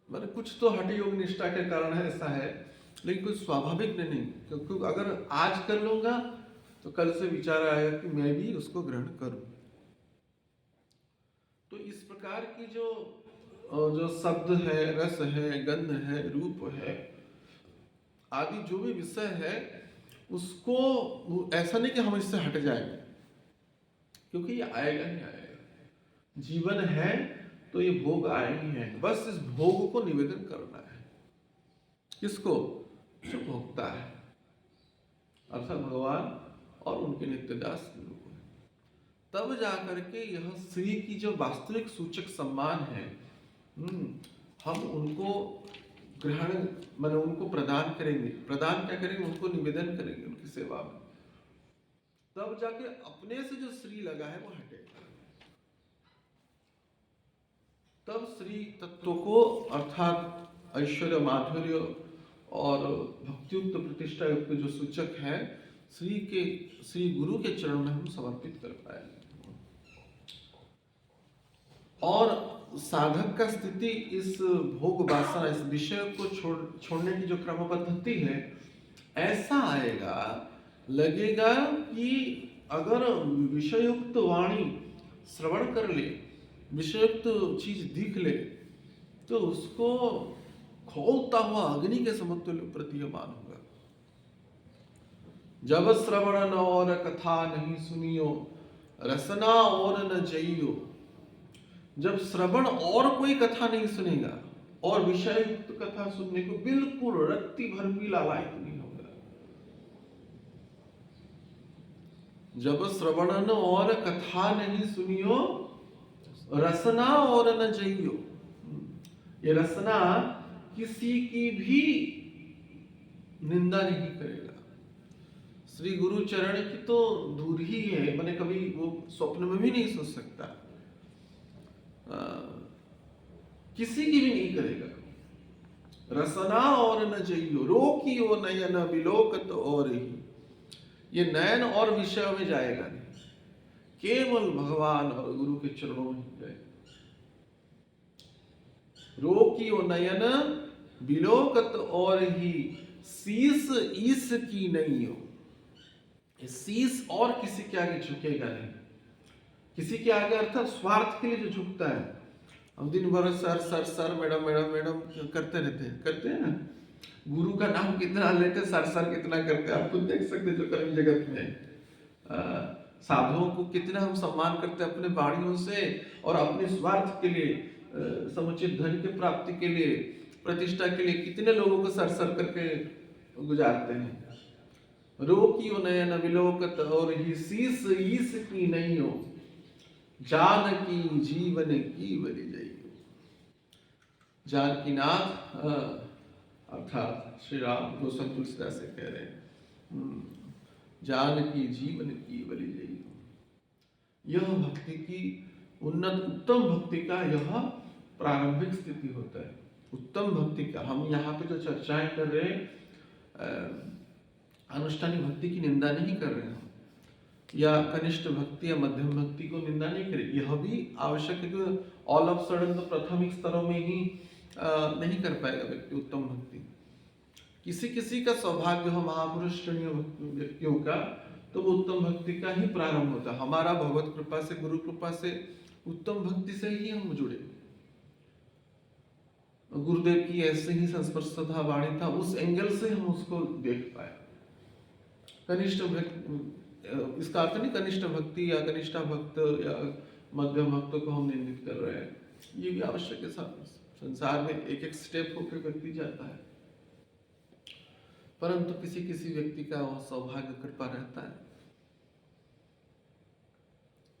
मतलब कुछ तो हठ योग निष्ठा के कारण है, ऐसा है, लेकिन कुछ स्वाभाविक नहीं। क्योंकि अगर आज कर लूंगा तो कल से विचार आएगा कि मैं भी उसको ग्रहण करूं। तो इस प्रकार की जो शब्द है, रस है, गंध है, रूप है आदि जो भी विषय है, उसको ऐसा नहीं कि हम इससे हट जाएंगे, क्योंकि ये आएगा ही आएगा। जीवन है तो ये भोग आएंगे ही आएंगे, बस इस भोग को निवेदन करना है। किसको? जो भोगता है, अर्थात भगवान और उनके नित्यदास गुरु को। तब जाकर के यह श्री की जो वास्तविक सूचक सम्मान है, हम उनको ग्रहण मतलब उनको प्रदान करेंगे। प्रदान क्या करेंगे? उनको निवेदन करेंगे उनकी सेवा में। तब जाके अपने से जो श्री लगा है वो हटेगा। तब श्री तत्व को अर्थात ऐश्वर्य, माधुर्य और भक्तियुक्त प्रतिष्ठा युक्त जो सूचक है श्री गुरु के चरणों में हम समर्पित कर पाएंगे। और साधक का स्थिति इस भोग वासना, इस विषय को छोड़ने की जो क्रम पद्धति है, ऐसा आएगा, लगेगा कि अगर विषयुक्त वाणी श्रवण कर ले, विषयुक्त चीज दिख ले, तो उसको खौलता हुआ अग्नि के समतुल्य प्रतीयमान होगा। जब श्रवण न और कथा नहीं सुनियो, रसना और न जइयो। जब श्रवण और कोई कथा नहीं सुनेगा और विषयुक्त कथा सुनने को बिल्कुल रत्ती भर भी लालायित नहीं होगा। जब श्रवण न और कथा नहीं सुनियो, रसना और न जइयो। ये रसना किसी की भी निंदा नहीं करेगा। श्री गुरु चरण की तो दूर ही है, मैंने कभी वो स्वप्न में भी नहीं सोच सकता, किसी की भी नहीं करेगा। रसना और न जइयो, रोकियो नयन विलोकत और ही। ये नयन और विषय में जाएगा नहीं, केवल भगवान और गुरु के चरणों में जाएगा। रोकियो नयन विलोकत और ही, शीस ईस की नहीं हो। शीस और किसी के आगे झुकेगा नहीं। किसी के आगे अर्थात स्वार्थ के लिए जो झुकता है, हम दिन भर sir sir sir madam madam madam करते हैं ना। गुरु का नाम कितना लेते, सर सर कितना करते, आप खुद देख सकते जो कर्म जगत में। साधुओं को कितना हम सम्मान करते हैं अपने वाणियों से, और अपने स्वार्थ के लिए, समुचित धन की प्राप्ति के लिए, प्रतिष्ठा के लिए कितने लोगों को सर सर करके गुजारते हैं। रोकियो नयन विलोकत और ही, शीस ईस की नहीं हो। जानकी जीवन की बलि जइयो। जानकीनाथ अर्थात श्री राम गोस्वामी तुलसीदास से कह रहे हैं, जानकी जीवन की बलि जइयो। यह भक्ति की उन्नत उत्तम भक्ति का यह प्रारंभिक स्थिति होता है। उत्तम भक्ति का हम यहाँ पे जो चर्चाएं कर रहे हैं, अनुष्ठानी भक्ति की निंदा नहीं कर रहे हैं, या कनिष्ठ भक्ति या मध्यम भक्ति को निंदा नहीं करेगी। यह भी आवश्यक है कि ऑल ऑफ सडन तो प्राथमिक स्तरों में ही नहीं कर पाएगा व्यक्ति उत्तम भक्ति। किसी किसी का सौभाग्य हो महापुरुष श्रेणी व्यक्तियों का, तो वो उत्तम भक्ति का ही प्रारंभ होता है। हमारा भगवत कृपा से, गुरु कृपा से उत्तम भक्ति से ही हम जुड़े। गुरुदेव की ऐसे ही संस्पर्श था, वाणी था, उस एंगल से हम उसको देख पाए। कनिष्ठ भक्त, इसका अर्थ नहीं कनिष्ठ भक्ति या कनिष्ठा भक्त या मध्यम भक्त को हम निंदित कर रहे हैं, ये भी आवश्यक है। संसार में एक एक स्टेप होकर व्यक्ति जाता है, परंतु किसी किसी व्यक्ति का वह सौभाग्य कृपा रहता है।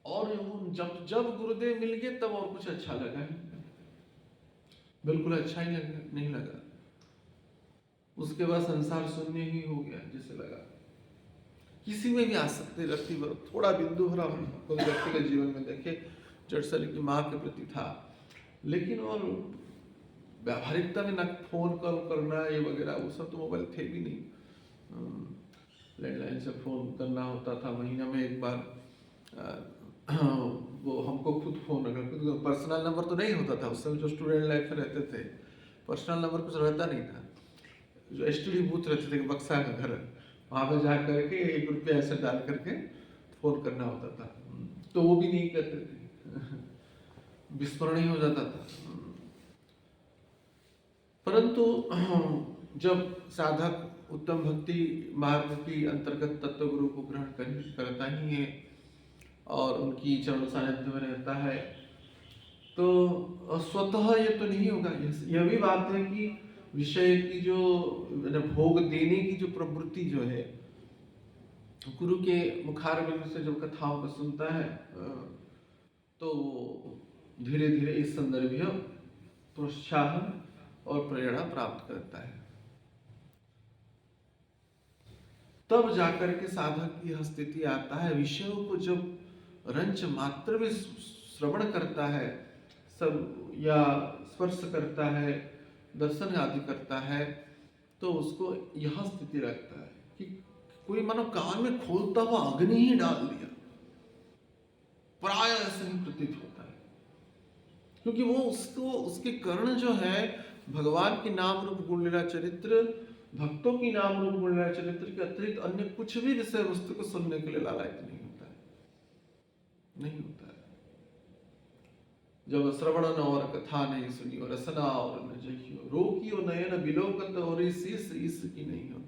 और जब जब गुरुदेव मिल गए तब और कुछ अच्छा लगा है, बिल्कुल अच्छा ही नहीं लगा। उसके बाद संसार शून्य ही हो गया जैसे लगा। किसी में भी आसक्ति रखती, थोड़ा बिंदु भरा कोई व्यक्ति के जीवन में देखे, जटसली की माँ के प्रति था, लेकिन और व्यावहारिकता में ना फोन कॉल करना ये वगैरह, वो सब तो मोबाइल थे भी नहीं। लैंडलाइन से फोन करना होता था, महीना में एक बार। वो हमको खुद फोन रखा, पर्सनल नंबर तो नहीं होता था उस समय, जो स्टूडेंट लाइफ में रहते थे पर्सनल नंबर कुछ रहता नहीं था। जो एसटीडी बूथ रहते थे बक्सा का घर, वहाँ पे जा करके 1 रुपया ऐसे डाल करके फोन करना होता था, तो वो भी नहीं करते थे, विस्मरण ही हो जाता था। परंतु जब साधक उत्तम भक्ति मार्ग की अंतर्गत तत्व गुरु को ग्रहण करता ही है और उनकी चरण सानिध्य में रहता है, तो स्वतः ये तो नहीं होगा। यह भी बात है कि विषय की जो भोग देने की जो प्रवृत्ति जो है, गुरु के मुखारबिंद से जो कथाओं को सुनता है, तो धीरे धीरे इस संदर्भीय प्रोत्साहन और प्रेरणा प्राप्त करता है। तब जाकर के साधक की यह स्थिति आता है, विषयों को जब रंच मात्र में श्रवण करता है सब या स्पर्श करता है, दर्शन आदि करता है, तो उसको यह स्थिति रखता है कि कोई मानो कान में खोलता हुआ अग्नि ही डाल दिया, प्राय ऐसे ही प्रतीत होता है। क्योंकि वो उसको, उसके कर्ण जो है भगवान की नाम रूप गुण लीला चरित्र, भक्तों की नाम रूप गुण लीला चरित्र के अतिरिक्त अन्य कुछ भी विषय वस्तु को सुनने के लिए लालायित नहीं होता है, नहीं होता है। जब श्रवणन और कथा नहीं सुनियो, रसना और न जहियो, रोकियो नयन बिलोकत और शीस ईस की नहीं हो,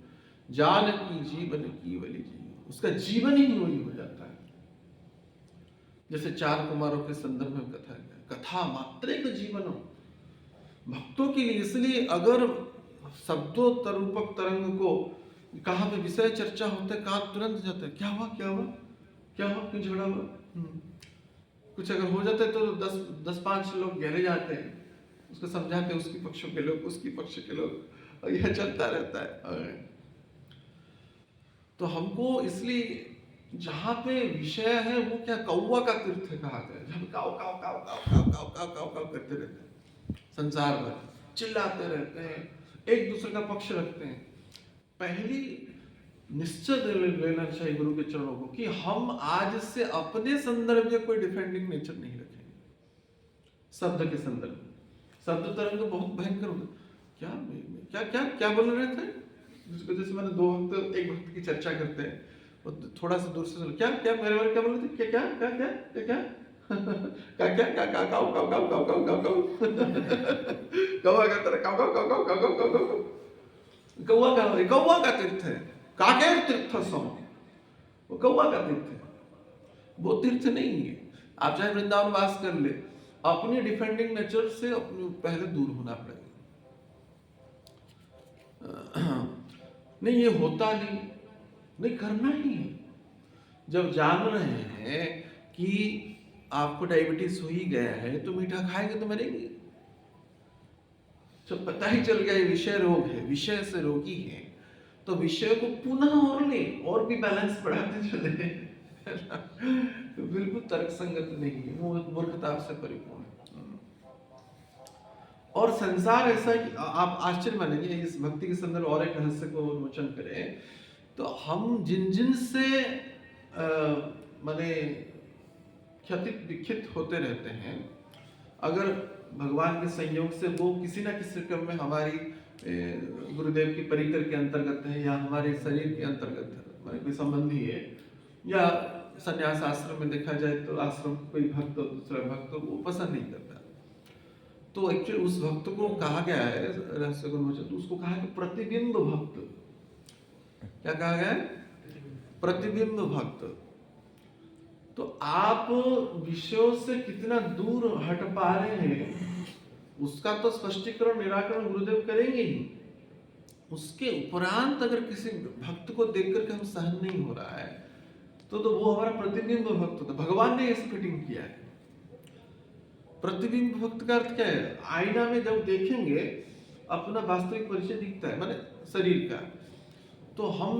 जान की जीवन की वली जियो, उसका जीवन ही वही हो जाता है। जैसे 4 कुमारों के संदर्भ में कथा है, कथा मात्रे का जीवन हो भक्तों के लिए। इसलिए अगर शब्दों तरूपक तरंग को कहाँ पे विषय चर्चा होता है, कहाँ तुरंत जाता है, क्या हुआ क्या हुआ क्या हुआ, क्यों झगड़ा हुआ, कुछ अगर हो जाता है तो 10-5 लोग गहरे जाते हैं, उसको समझाते हैं, उसकी पक्षों के लोग, उसकी पक्ष के लोग, और यह चलता रहता है। तो हमको इसलिए जहाँ पे विषय है वो क्या कौवा का तीर्थ कहा गया, जब काव काव काव काव काव काव काव काव काव करते रहते हैं, संसार भर चिल्लाते रहते हैं, एक दूसरे का पक्ष रखते हैं। पहली निश्चय लेना चाहिए गुरु के चरणों को कि हम आज से अपने संदर्भ में कोई डिफेंडिंग नेचर नहीं रखेंगे। शब्द के संदर्भ में शब्द तरंग तो बहुत भयंकर होगा। क्या क्या क्या क्या बोल रहे थे, जैसे मैंने 2 भक्त एक भक्त की चर्चा करते हैं, थोड़ा सा दूर से सुनो, क्या क्या मेरे बारे क्या बोल रहे थे, क्या क्या क्या क्या क्या क्या क्या क्या क्या क्या काव काव काव काव काव काव कौवा का तरह काव काव काव काव काव काव काव, कौवा का तीर्थ है, काकेर तीर्थ सो, वो कौवा का तीर्थ है, वो तीर्थ नहीं है। आप चाहे वृंदावन वास कर ले, अपनी डिफेंडिंग नेचर से अपने पहले दूर होना पड़ेगा। नहीं ये होता नहीं करना ही है। जब जान रहे हैं कि आपको डायबिटीज हो ही गया है तो मीठा खाएंगे तो मरेंगे। जब पता ही चल गया ये विषय रोग है, विषय से रोगी है, तो विषय को पुनः और ले और भी बैलेंस बढ़ाते चले तो बिल्कुल तर्कसंगत नहीं है, वो मूर्खता से परिपूर्ण है। और संसार ऐसा कि आप आश्चर्य मानेंगे, इस भक्ति के संदर्भ और एक रहस्य को उन्मोचन करें तो हम जिन जिन से माने क्षतित विक्षित होते रहते हैं। अगर भगवान के संयोग से वो किसी ना किसी क्रम में हमारी गुरुदेव की परिकर के अंतर्गत है या हमारे शरीर के अंतर्गत है, हमारे कोई संबंधी है, या संन्यास आश्रम में देखा जाए तो आश्रम कोई भक्त और दूसरा भक्त वो पसंद नहीं करता, तो एक्चुअली उस भक्त को कहा गया है रहस्य गुणवचन, तो उसको कहा है प्रतिबिंब भक्त। क्या कहा गया है? प्रतिबिंब भक्त। तो आप विषयों से कितना दूर हट पा रहे हैं उसका तो स्पष्टीकरण निराकरण गुरुदेव करेंगे ही। उसके उपरांत अगर किसी भक्त को देख करके हम सहन नहीं हो रहा है तो वो हमारा प्रतिबिंब भक्त होता है। भगवान ने ऐसे फिटिंग किया है। प्रतिबिंब भक्त का अर्थ क्या है? आईना में जब देखेंगे अपना वास्तविक परिचय दिखता है, माने शरीर का, तो हम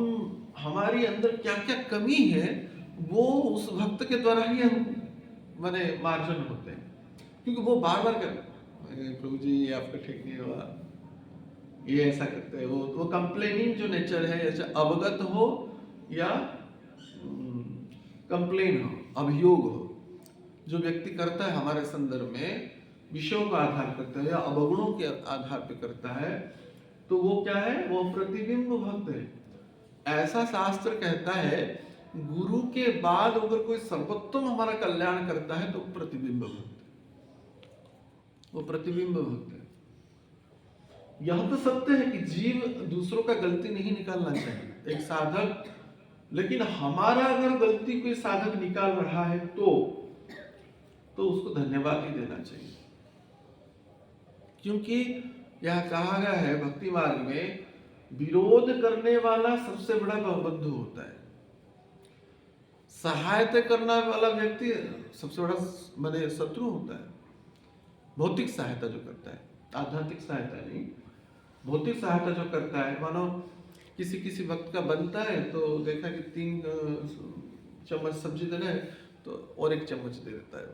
हमारी अंदर क्या क्या कमी है वो उस भक्त के द्वारा ही हम माने मार्जन होते हैं, क्योंकि वो बार बार कर प्रभु जी ये आपका ठीक नहीं हुआ, ये ऐसा करते हैं, वो कंप्लेनिंग जो नेचर है, ऐसा अवगत हो या कंप्लेन हो, अभियोग हो, जो व्यक्ति करता है हमारे संदर्भ में विषयों का आधार करता है या अवगुणों के आधार पे करता है, तो वो क्या है? वो प्रतिबिंब भक्त है। ऐसा शास्त्र कहता है गुरु के बाद अगर कोई सर्वोत्तम हमारा कल्याण करता है तो प्रतिबिंब भक्त, वो प्रतिबिंब भक्त है। यह तो सत्य है कि जीव दूसरों का गलती नहीं निकालना चाहिए, एक साधक, लेकिन हमारा अगर गलती कोई साधक निकाल रहा है तो उसको धन्यवाद ही देना चाहिए, क्योंकि यह कहा गया है भक्ति मार्ग में विरोध करने वाला सबसे बड़ा बंधु होता है, सहायता करने वाला व्यक्ति सबसे बड़ा माने शत्रु होता है। भौतिक सहायता जो करता है, आध्यात्मिक सहायता नहीं, भौतिक सहायता जो करता है, मानो किसी भक्त का बनता है तो देखा कि 3 चम्मच सब्जी देना है तो और 1 चम्मच दे देता है,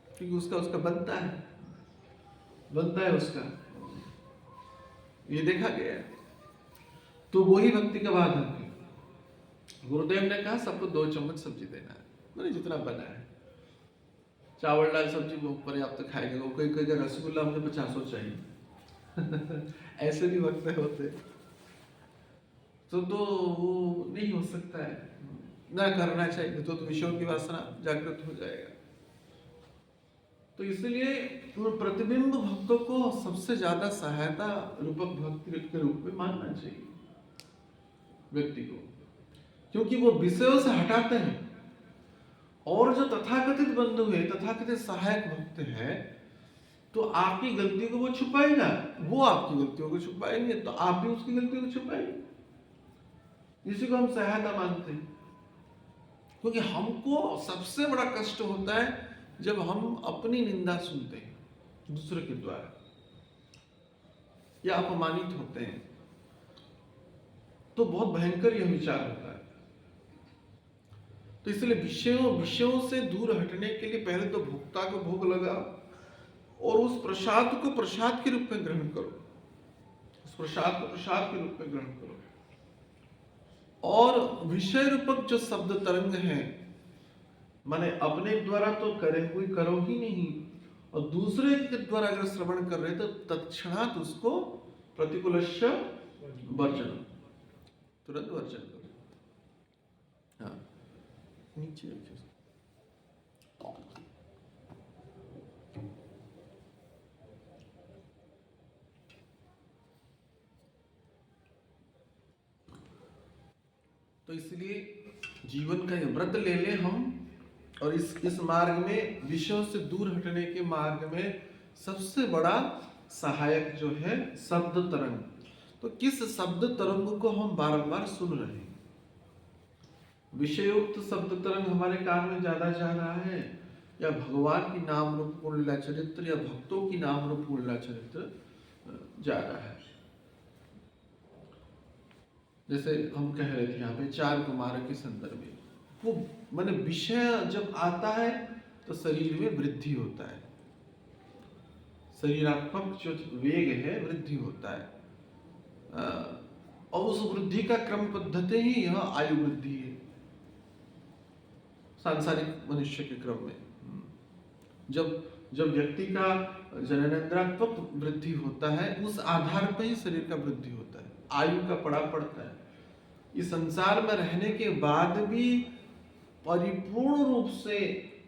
क्योंकि उसका बनता है उसका, ये देखा गया है। तो वही भक्ति का बाधक है। गुरुदेव ने कहा सबको 2 चम्मच सब्जी देना है, मैंने जितना बना है, चावल दाल सब्जी वो पर्याप्त तो खाएगा, वो कोई का रसगुल्ला मुझे 50 चाहिए ऐसे भी वक्त होते तो वो नहीं हो सकता है, ना करना चाहिए, तो विषयों की वासना जागृत हो जाएगा। तो इसलिए प्रतिबिंब भक्तों को सबसे ज्यादा सहायता रूपक भक्ति के रूप में मानना चाहिए व्यक्ति को, क्योंकि वो विषयों से हटाते हैं। और जो तथाकथित बंधु है, तथाकथित सहायक भक्त है, तो आपकी गलती को वो छुपाएगा, वो आपकी गलतियों को छुपाएंगे तो आप भी उसकी गलतियों को छुपाएंगे। इसी को हम सहायता मानते हैं, क्योंकि हमको सबसे बड़ा कष्ट होता है जब हम अपनी निंदा सुनते हैं दूसरे के द्वारा या अपमानित होते हैं, तो बहुत भयंकर यह विचार होता है। तो इसलिए विषयों से दूर हटने के लिए पहले तो भोक्ता को भोग लगाओ और उस प्रसाद को प्रसाद के रूप में ग्रहण करो, उस प्रसाद को प्रसाद के रूप में ग्रहण करो। और विषय रूपक जो शब्द तरंग है, माने अपने द्वारा तो करो ही नहीं, और दूसरे के द्वारा अगर श्रवण कर रहे तो तत्क्षणात उसको प्रतिकूलस्य वर्जन, तुरंत वर्जन करो। हाँ, नीचे तो इसलिए जीवन का ये व्रत ले ले हम, और इस मार्ग में विषयों से दूर हटने के मार्ग में सबसे बड़ा सहायक जो है शब्द तरंग। तो किस शब्द तरंग को हम बारंबार सुन रहे हैं? विषयुक्त शब्द तरंग हमारे कान में ज्यादा जा रहा है, या भगवान की नाम रूप लीला चरित्र या भक्तों की नाम रूप लीला चरित्र जा रहा है? जैसे हम कह रहे थे यहाँ पे 4 कुमार के संदर्भ में, वो माने विषय जब आता है तो शरीर में वृद्धि होता है, शरीरात्मक जो वेग है वृद्धि होता है, और उस वृद्धि का क्रम पद्धति ही यह आयु वृद्धि है। सांसारिक मनुष्य के क्रम में। जब जब व्यक्ति का जननेंद्रियात्मक वृद्धि होता है, उस आधार पर ही शरीर का वृद्धि होता है, आयु का पड़ा पड़ता है। इस संसार में रहने के बाद भी परिपूर्ण रूप से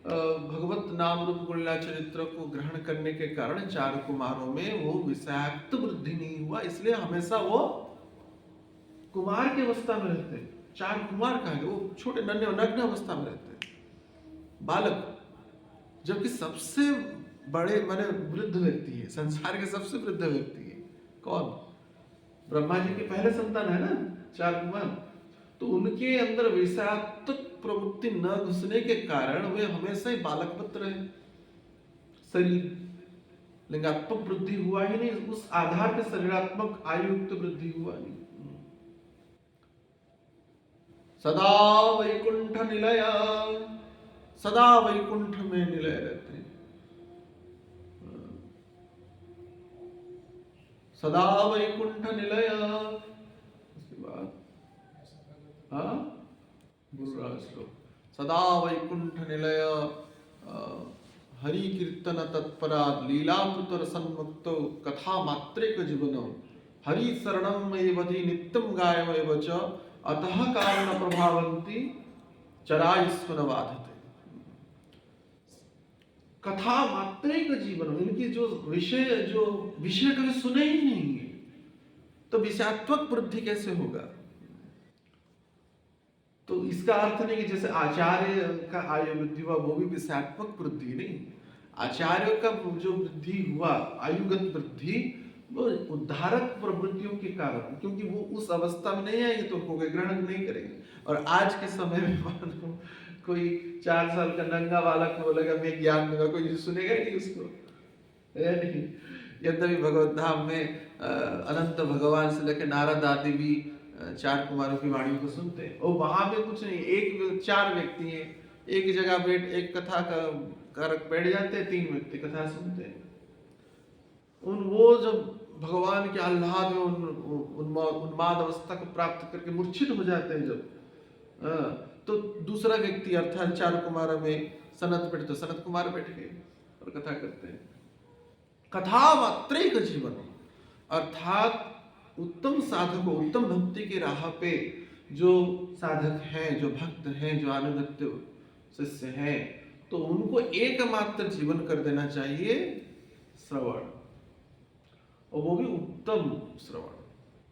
भगवत नाम रूप गुणलीला चरित्र को ग्रहण करने के कारण 4 कुमारों में वो विषयाक्त वृद्धि नहीं हुआ, इसलिए हमेशा वो कुमार की अवस्था में रहते हैं। 4 कुमार कहा, वो छोटे नग्न अवस्था में रहते हैं, बालक। जबकि सबसे बड़े माने वृद्ध व्यक्ति है, संसार के सबसे वृद्ध व्यक्ति है कौन? ब्रह्मा जी के पहले संतान है ना 4 कुमार। तो उनके अंदर विषयात्मक प्रवृत्ति न घुसने के कारण वे हमेशा ही बालकवत रहे। शरीर लिंगात्मक वृद्धि हुआ ही नहीं, उस आधार पर शरीरात्मक आयुक्त वृद्धि हुआ नहीं। सदा वैकुंठ निलय, सदा वैकुंठ में निलय रहते हैं, सदा वैकुंठ निलय। उसके बाद बोल रहा श्लोक, सदा वैकुंठ निलय हरि कीर्तन तत्परा लीलापुतर सन्मुक्तो कथा मात्रेक जीवनम हरि शरणम एवधि नित्यम गायमेव च अतः कारण प्रभावंती चरायुष्मन बाधते। कथा मात्रेक जीवन, इनकी जो विषय कभी सुने ही नहीं है, तो विषयात्मक वृद्धि कैसे होगा? तो इसका अर्थ नहीं कि जैसे आचार्य का आयु वृद्धि हुआ वो भी विषयात्मक वृद्धि नहीं। आचार्य का जो वृद्धि हुआ आयुगत वृद्धि, वो उद्धारक प्रवृत्तियों के कारण, क्योंकि वो उस अवस्था में नहीं आएंगे तो उनको ग्रहण नहीं करेंगे। और आज के समय में कोई 4 साल का नंगा बालक बोलेगा मैं ज्ञान दूंगा, कोई सुनेगा नहीं उसको, है नहीं। यद्यपि भगवत धाम में अनंत भगवान से लेकर नारद आदि भी 4 कुमारों की वाणी को सुनते हैं, और वहां पे कुछ नहीं, 4 व्यक्ति हैं, एक जगह बैठ एक कथा का कारक बैठ जाते हैं, 3 व्यक्ति कथा सुनते हैं। वो जब भगवान के आह्लाद में उन्माद अवस्था को प्राप्त करके मूर्छित हो जाते हैं जब, तो दूसरा व्यक्ति अर्थात 4 कुमार में सनत बैठे, तो सनत कुमार बैठ गए और कथा करते हैं। कथा मात्रेक जीवन, अर्थात उत्तम साधकों, उत्तम भक्ति की राह पे जो साधक हैं, जो भक्त हैं, जो अनुगत्य शिष्य हैं, तो उनको एकमात्र जीवन कर देना चाहिए श्रवण, और वो भी उत्तम श्रवण,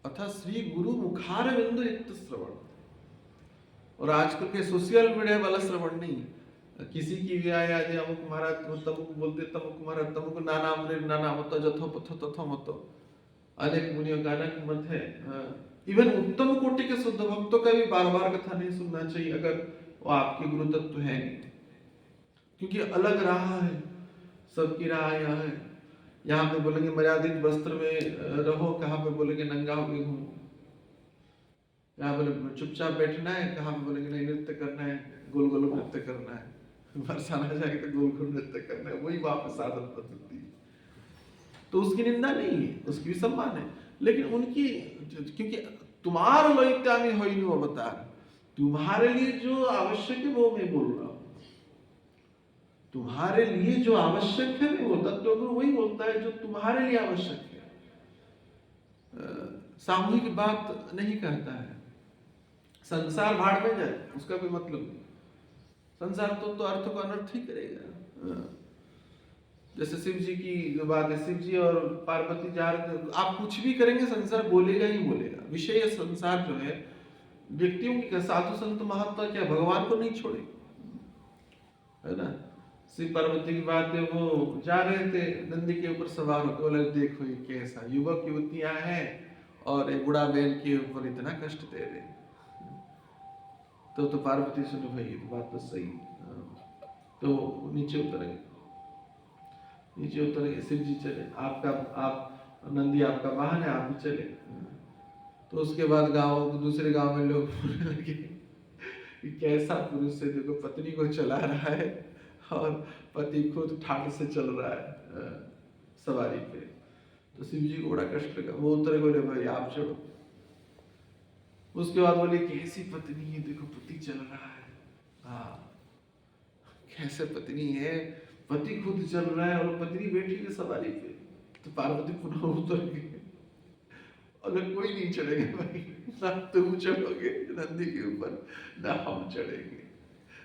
अर्थात श्री गुरु मुखार बिंदु युक्त श्रवण। और आजकल के सोशल मीडिया वाला श्रवण नहीं, किसी की भी आया जे अमुक महाराज तमुक बोलते, तमुक महाराज तमुक नाना मुनि नाना मत जथो पथो तथो मतो, अनेक मुनियों का अनेक मत है। इवन उत्तम कोटि के शुद्ध भक्तों का भी बार बार कथा नहीं सुनना चाहिए अगर वो आपके गुरु तत्व है नहीं, क्योंकि अलग राह है, सबकी राह यहाँ है। यहाँ पे बोलेंगे मर्यादित वस्त्र में रहो, कहाँ पे बोलेंगे नंगा होके घूमो, यहाँ बोले चुपचाप बैठना है, कहाँ पे बोलेंगे नहीं नृत्य करना है, गोल गोल नृत्य करना है, बरसाना जाके तो गोल गोल नृत्य करना है, वही वहां पे साधन पद्धति है। तो उसकी निंदा नहीं है, उसकी भी सम्मान है, लेकिन उनकी, क्योंकि तुम्हार लोहित्या में हो ही नहीं अवतार, तुम्हारे लिए जो आवश्यक है वो मैं बोल रहा हूँ, तुम्हारे लिए जो आवश्यक है वो तत्व वही बोलता है जो तुम्हारे लिए आवश्यक है। सामूहिक बात नहीं कहता है। संसार भाड़ में जाए उसका कोई मतलब नहीं, संसार तो अर्थ को अनर्थ ही करेगा। जैसे शिव जी की जो बात है, शिव जी और पार्वती जा रहे, आप कुछ भी करेंगे संसार बोलेगा ही बोलेगा। विषय संसार जो है व्यक्तियों की, साधु संत महात्मा क्या भगवान को नहीं छोड़े, है ना। शिव पार्वती की बात है, वो जा रहे थे नंदी के ऊपर सवार होकर, बोले देखो ये कैसा युवक युवतियां हैं और एक बुढ़ा बैल के ऊपर इतना कष्ट दे रहे। तो पार्वती सुनो भाई ये बात तो सही। तो नीचे उतर गए, शिव जी चले, आप नंदी आपका वाहन है, आप भी चले। तो उसके बाद दूसरे गांव में लोग बोलने लगे कि कैसा पुरुष है, देखो पत्नी को चला रहा है और पति खुद ठाट से चल रहा है सवारी पे। तो शिव जी को बड़ा कष्ट लगा, वो उतरे, बोले भाई आप चलो। उसके बाद बोले कैसी पत्नी है, देखो पति चल रहा है। हाँ, कैसे पत्नी है, पति खुद चल रहा है और पत्नी बैठी है सवारी पे, तो पार्वती पुनः उतर गई। अगर कोई नहीं चढ़ेगा भाई, ना तुम चढ़ोगे नंदी के ऊपर ना हम चढ़ेंगे,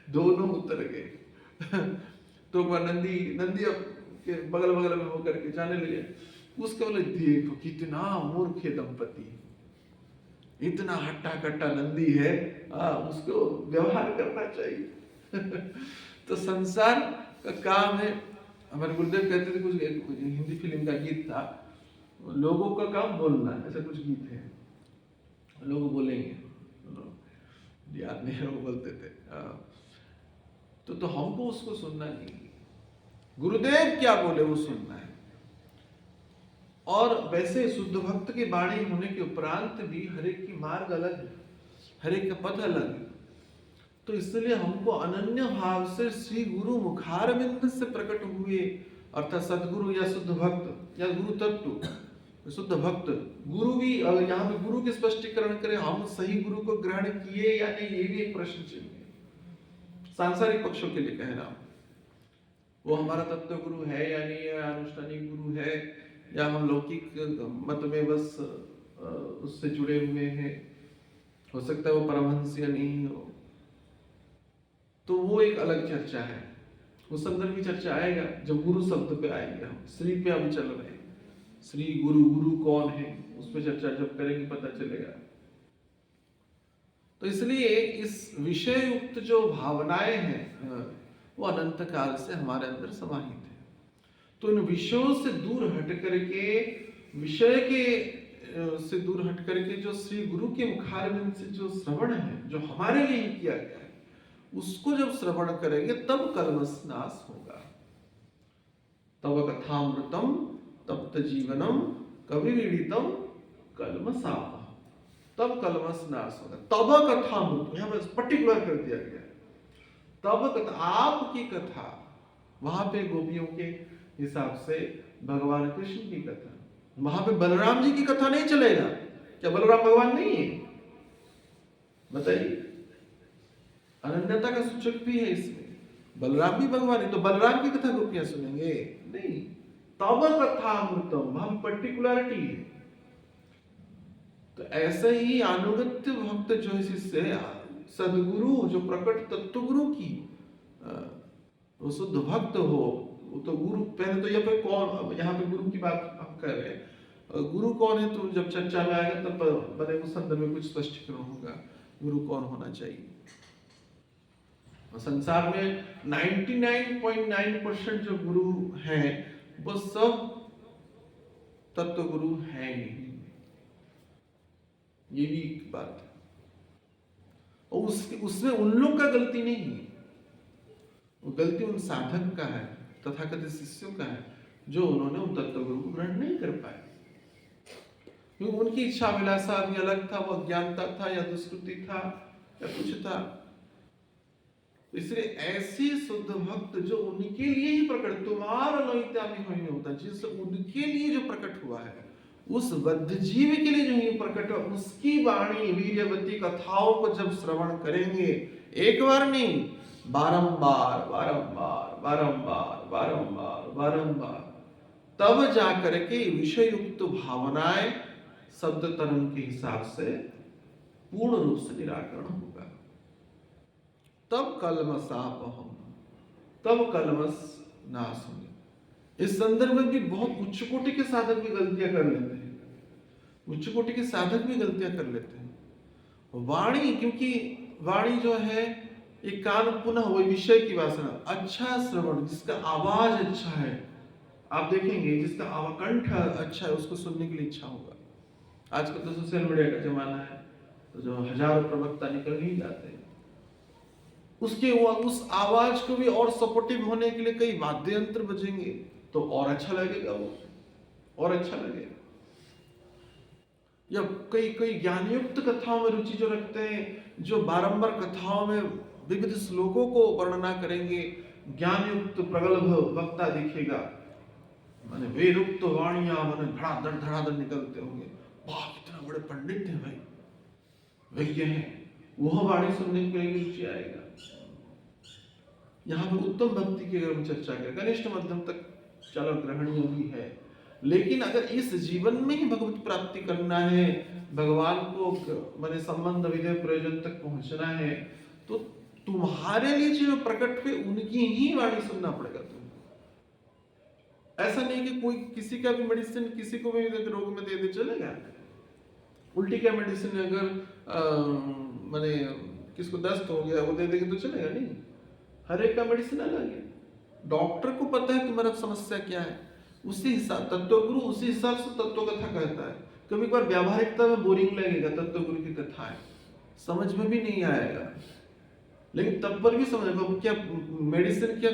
दोनों उतर गए। तो वह नंदी अब के बगल बगल में होकर के जाने लगे। उसके बोले देखो कितना मूर्ख दंपति, इतना हट्टा कट्टा नंदी है, उसको व्यवहार करना चाहिए। तो संसार का काम है। हमारे गुरुदेव कहते थे, कुछ हिंदी फिल्म का गीत था, लोगों का काम बोलना, ऐसा कुछ गीत है, लोग बोलेंगे, याद नहीं वो बोलते थे। तो हमको उसको सुनना नहीं, गुरुदेव क्या बोले वो सुनना है। और वैसे शुद्ध भक्त की वाणी होने के उपरांत भी हर एक की मार्ग अलग है, हर एक का पथ अलग है। तो इसलिए हमको अनन्य भाव से श्री गुरु मुखारविंद से प्रकट हुए, अर्थात सदगुरु या शुद्ध भक्त या गुरु तत्व शुद्ध भक्त, गुरु भी यहाँ पे गुरु के स्पष्टीकरण करें, हम सही गुरु को ग्रहण किए या नहीं, ये भी एक प्रश्न चाहिए। सांसारिक पक्षों के लिए कह रहा हूं, वो हमारा तत्व गुरु है या नहीं, या अनुष्ठानिक गुरु है, या हम लौकिक मत में बस उससे जुड़े हुए हैं, हो सकता है वो परमहंस या नहीं हो, तो वो एक अलग चर्चा है। उस अंदर भी चर्चा आएगा जब गुरु शब्द पे आएंगे। हम श्री पे अभी चल रहे हैं, श्री गुरु, गुरु कौन है उस पर चर्चा जब करेंगे पता चलेगा। तो इसलिए इस विषय युक्त जो भावनाएं हैं वो अनंत काल से हमारे अंदर समाहित है। तो इन विषयों से दूर हट करके, विषय के से दूर हट करके जो श्री गुरु के मुखारविंद से जो श्रवण है, जो हमारे लिए ही किया गया है, उसको जब श्रवण करेंगे तब कल्मष नाश होगा। तब कथामृतम तप्त जीवनम कविवीडितम कल्मषापः, तब कल्मष नाश होगा। तब कथामृत, यहाँ पर पर्टिकुलर कर दिया गया है, तब कथा, आपकी कथा, वहां पे गोपियों के हिसाब से भगवान कृष्ण की कथा, वहां पे बलराम जी की कथा नहीं चलेगा। क्या बलराम भगवान नहीं है? बताइए, अनन्यता का सूचक भी है इसमें, बलराम भी भगवान है, तो बलराम की कथा गोपियां सुनेंगे नहीं। तब कथामृतम, हम पर्टिकुलरिटी है। तो ऐसे ही अनुगत्य भक्त जो है, शिष्य सदगुरु जो प्रकट तत्व गुरु की वो शुद्ध भक्त हो, वो तो गुरु पहले तो यहाँ पे कौन, यहाँ पे गुरु की बात हम कर रहे हैं, गुरु कौन है तो जब चर्चा में आएगा तब बने उस संदर्भ में कुछ स्पष्टीकरण होगा गुरु कौन होना चाहिए। संसार में 99.9% जो गुरु हैं वो सब तत्व गुरु है नहीं, ये भी एक बात है। और उसमें उन लोग का गलती नहीं है, वो गलती उन साधक का है, तथाकथित शिष्यों का है, जो उन्होंने उन तत्व गुरु को ग्रहण नहीं कर पाए, क्योंकि उनकी इच्छा अभिलाषा भी अलग था, वो अज्ञानता था या दुष्कृति था या कुछ था। इसलिए ऐसे शुद्ध भक्त जो उनके लिए ही प्रकट, तुम्हारा लोहिता में नहीं होता, जिस उनके लिए जो प्रकट हुआ है, उस बद्ध जीव के लिए जो ये प्रकट हुआ, उसकी वाणी वीर्यवती कथाओं को जब श्रवण करेंगे, एक बार नहीं, बारंबार बारंबार बारंबार बारंबार बारंबार, तब जाकर के विषय युक्त भावनाएं शब्द तरंग के हिसाब से पूर्ण रूप से निराकरण होगा। तब कल्मषापहम, तब कल्मष नाश होंगे। इस संदर्भ में भी बहुत उच्च कोटि के साधक भी गलतियां कर लेते हैं, उच्च कोटि के साधक भी गलतियां कर लेते हैं। वाणी, क्योंकि वाणी जो है एक कान पुनः वही विषय की वासना, अच्छा श्रवण, जिसका आवाज अच्छा है, आप देखेंगे जिसका कंठ अच्छा है उसको सुनने के लिए इच्छा होगा। आजकल तो सोशल मीडिया का जमाना है, तो जो हजारों प्रवक्ता निकल ही जाते हैं, उसके उस आवाज को भी और सपोर्टिव होने के लिए कई वाद्य यंत्र बजेंगे तो और अच्छा लगेगा, वो और अच्छा लगेगा। या कई ज्ञानयुक्त कथाओं में रुचि जो रखते हैं, जो बारंबार कथाओं में विविध श्लोकों को वर्णना करेंगे, ज्ञानयुक्त प्रगल्भ वक्ता दिखेगा, माने वेदुक्त वाणियां माने धड़ाधड़ धड़ाधड़ निकलते होंगे, वाह कितना बड़े पंडित हैं भाई, वैज्ञ हैं, वह वाणी सुनने के लिए रुचि आएगा। यहाँ पर उत्तम भक्ति की अगर हम चर्चा करें, कनिष्ठ मध्यम तक चलो ग्रहणीय भी है, लेकिन अगर इस जीवन में ही भगवत प्राप्ति करना है, भगवान को माने संबंध विधेय प्रयोजन तक पहुंचना है, तो तुम्हारे लिए जो प्रकट हुए उनकी ही वाणी सुनना पड़ेगा तुमको। ऐसा नहीं कि कोई किसी का भी मेडिसिन किसी को भी रोग में दे दे चलेगा। उल्टी का मेडिसिन अगर माने किसको दस्त हो गया वो दे देंगे तो चलेगा नहीं। हर एक का मेडिसिन अलग है। डॉक्टर को पता है तुम्हारा समस्या क्या है, उसी हिसाब तत्वगुरु उसी हिसाब से तत्व कथा कहता है। कभी कभार व्यावहारिकता में बोरिंग लगेगा तत्वगुरु की कथाएं, समझ में भी नहीं आएगा, लेकिन तब पर भी समझ क्या मेडिसिन क्या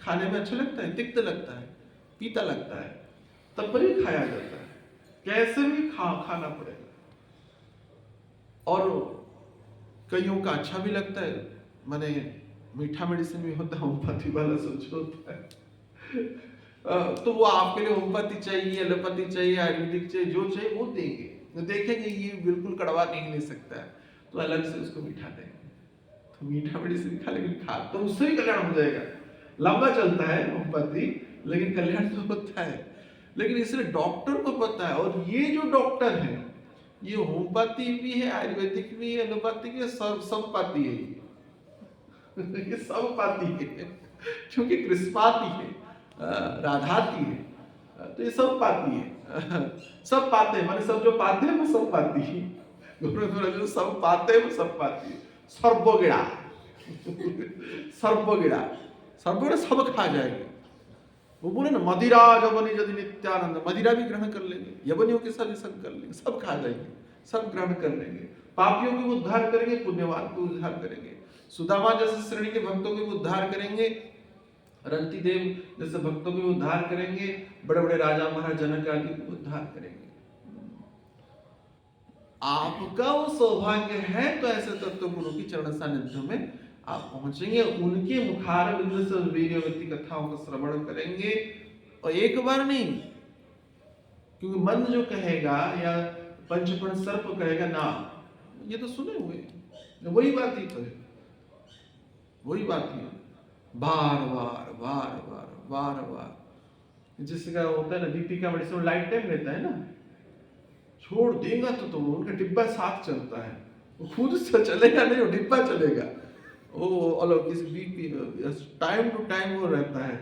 खाने में अच्छा लगता है, तिक्त लगता है, पीता लगता है, तब पर भी खाया जाता है, कैसे भी खाना पड़ेगा। और कईयों का अच्छा भी लगता है, माने मीठा मेडिसिन भी होता है, होम्योपैथी वाला सोच होता है तो वो आपके लिए होम्योपैथी चाहिए, एलोपैथी चाहिए, आयुर्वेदिक चाहिए, जो चाहिए वो देंगे। देखेंगे ये बिल्कुल कड़वा नहीं ले सकता है तो अलग से उसको मीठा देंगे। तो मीठा मेडिसिन खा, लेकिन खा तो उससे ही कल्याण हो जाएगा। लंबा चलता है होम्योपैथी, लेकिन कल्याण तो होता है। लेकिन इसलिए डॉक्टर को पता है, और ये जो डॉक्टर है ये होम्योपैथी भी है, आयुर्वेदिक भी है, एलोपैथी भी है, सब पाती है ये सब पाती है, क्योंकि कृष्णाती है, राधाती है, तो ये सब पाती है सब पाते हैं, माने सब जो पाते हैं वो सब पाती है, जो सब पाते हैं वो सब पाती है। सर्वगिड़ा सर्वगिड़ा सर्वगिड़ा सब खा जाएगी। वो बोले ना मदिरा जवनी यदि नित्यानंद, मदिरा भी ग्रहण कर लेंगे, यवनियों के साथ सब कर लेंगे, सब खा जाएंगे, सब ग्रहण कर लेंगे। पापियों को उद्धार करेंगे, पुण्यवान को उद्धार करेंगे, सुदामा जैसे श्रेणी के भक्तों को उद्धार करेंगे, रंती देव जैसे भक्तों को उद्धार करेंगे, बड़े बड़े राजा महाराज जनक आदि को उद्धार करेंगे। आपका वो सौभाग्य है तो ऐसे तत्व गुरु की चरण सानिध्य में आप पहुंचेंगे, उनके मुखार बिंदु से वीर्यवती कथाओं का श्रवण करेंगे। और एक बार नहीं, क्योंकि मन जो कहेगा या पंचपण सर्प कहेगा ना, ये तो सुने हुए, वही बात ही तो है, वही बात ही है। बार बार बार बार बार बार जिसका होता है ना बीपी का मेडिसिन लाइफ टाइम लेता है ना, छोड़ देगा तो उनका डिब्बा साथ चलता है, वो खुद से चलेगा नहीं, वो डिब्बा चलेगा, वो अलग किसी बीपी टाइम टू टाइम वो रहता है,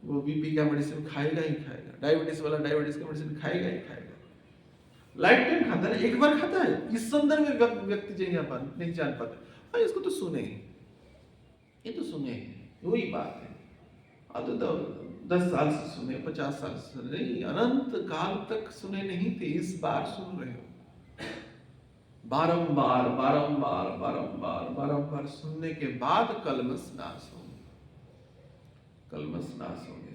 वो बीपी का मेडिसिन खाएगा ही खाएगा, डायबिटीज वाला डायबिटीज का मेडिसिन खाएगा ही खाएगा, लाइफ टाइम खाता है, एक बार खाता है। इस संदर्भ में व्यक्ति नहीं जान पाता, इसको तो सुने, ये तो सुने, वही बात है। अब तो 10 साल से सुने, 50 साल से सुने नहीं, अनंत काल तक सुने नहीं थे, इस बार सुन रहे हो। बारंबार बारंबार बारंबार बारंबार सुनने के बाद कलमश नाश होंगे, कलमश नाश होंगे,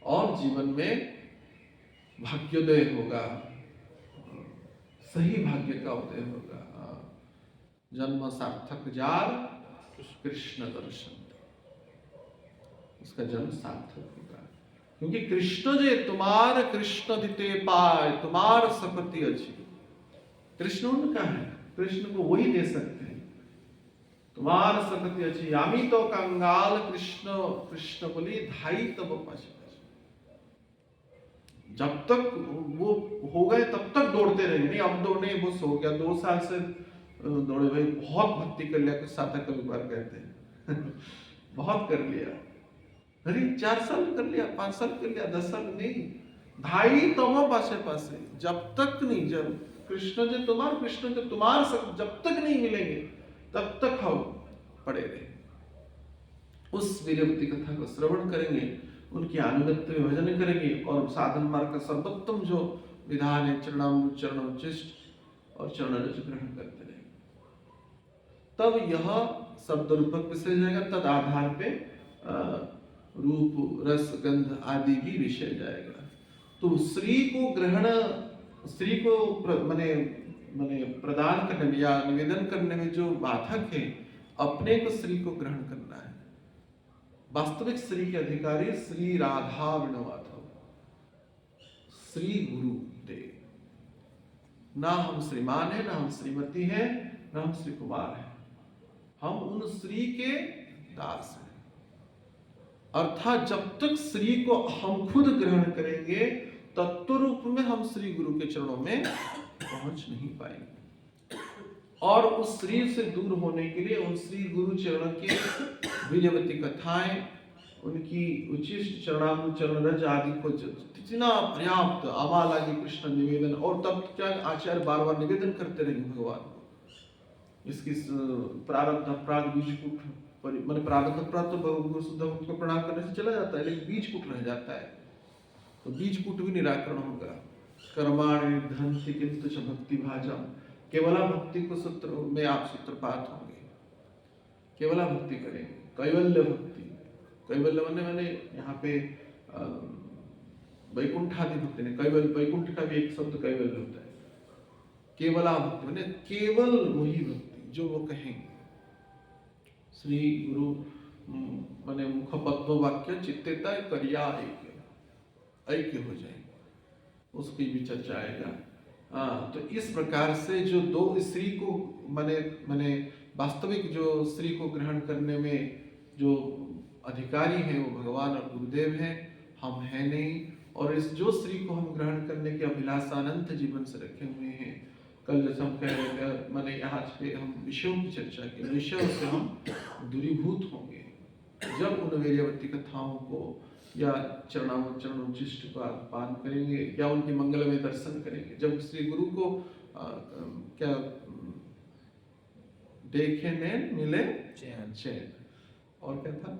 और जीवन में भाग्योदय होगा, सही भाग्य का उदय होगा। जन्म सार्थक जार कृष्ण दर्शन, उसका जन्म सार्थक होगा, क्योंकि कृष्ण जे तुम्हार कृष्ण दिते पाए तुम्हार सपति अच्छी, कृष्ण उनका है, कृष्ण को वही दे सकते हैं। तुम्हार सपति अच्छी यामी तो कंगाल कृष्ण कृष्ण बोली धाई तब पाशे, जब तक वो हो गए तब तक दौड़ते रहेंगे, नहीं अब दौड़ने बस हो गया, 2 साल से दौड़े भाई, बहुत भक्ति कर लिया, कुछ साधक कभी बार कहते हैं बहुत कर लिया, अरे 4 साल कर लिया, 5 साल कर लिया, 10 साल नहीं, धाई तमो पासे पासे, जब तक नहीं, जब कृष्ण जो तुम्हार कृष्ण जो तुम्हार जब तक नहीं मिलेंगे तब तक हम पड़े रहे। उस वीरवती कथा को श्रवण करेंगे, उनकी अनुगत्य में भजन करेंगे, और साधन मार्ग का सर्वोत्तम जो विधान है चरणामृत चरणोचिष्ट और चरणरज ग्रहण करते रहेंगे, तब यह शब्द रूपक विषय जाएगा, तद आधार पे रूप रस गंध आदि भी विषय जाएगा। तो स्त्री को ग्रहण, स्त्री को माने प्रदान करने में या निवेदन करने में जो बाधक है, अपने को स्त्री को ग्रहण करना है। वास्तविक स्त्री के अधिकारी श्री राधा विनोमाधव, श्री गुरु देव। ना हम श्रीमान है, ना हम श्रीमती है, ना हम श्री कुमार है, हम उन श्री के दास हैं। अर्थात जब तक श्री को हम खुद ग्रहण करेंगे तत्व रूप में हम श्री गुरु के चरणों में पहुंच नहीं पाएंगे। और उस श्री से दूर होने के लिए उन श्री गुरु चरण के वीर्यवती कथाएं, उनकी उचिष्ट चरणानुचरण रज आदि को जितना पर्याप्त आवालागी कृष्ण निवेदन, और तब क्या आचार्य बार बार निवेदन करते रहेंगे भगवान को। इसकी प्रारब्ध अपराध बीजकूट, मैंने प्रारब्ध अपराध तो गुरु शुद्ध भक्त को प्रणाम करने से चला जाता है, लेकिन बीजकूट रह जाता है, तो बीजकूट भी निराकरण होगा। कर्माणि धनति किंतु च भक्ति भाजम, केवला भक्ति को सूत्र में आप सूत्रपात होंगे, केवला भक्ति करेंगे, कैवल्य भक्ति। कैवल्य मैंने यहाँ पे वैकुंठादि भक्ति ने, कैवल्य वैकुंठ का भी एक शब्द कैवल्य होता है। केवला भक्ति मैंने केवल वही भक्ति जो वो कहेंगे। श्री गुरु मैंने मुख पद्म वाक्य चित्तेता करिया ऐक्य हो जाएगा, उसकी भी चर्चा आएगा। तो इस प्रकार से जो दो श्री को मैंने वास्तविक जो श्री को ग्रहण करने में जो अधिकारी हैं वो भगवान और गुरुदेव हैं, हम हैं नहीं। और इस जो श्री को हम ग्रहण करने की अभिलाषा अनंत जीवन से रखे हुए हैं। कल जैसे हम कह रहे थे, मैंने यहाँ पे हम विषयों की चर्चा की, विषयों से हम दूरीभूत होंगे जब उन वीर्यवती कथाओं को या चरणोचिष्ट का पान करेंगे या उनके मंगलमय दर्शन करेंगे। जब श्री गुरु को क्या देखे नैन मिले चैन, और क्या था,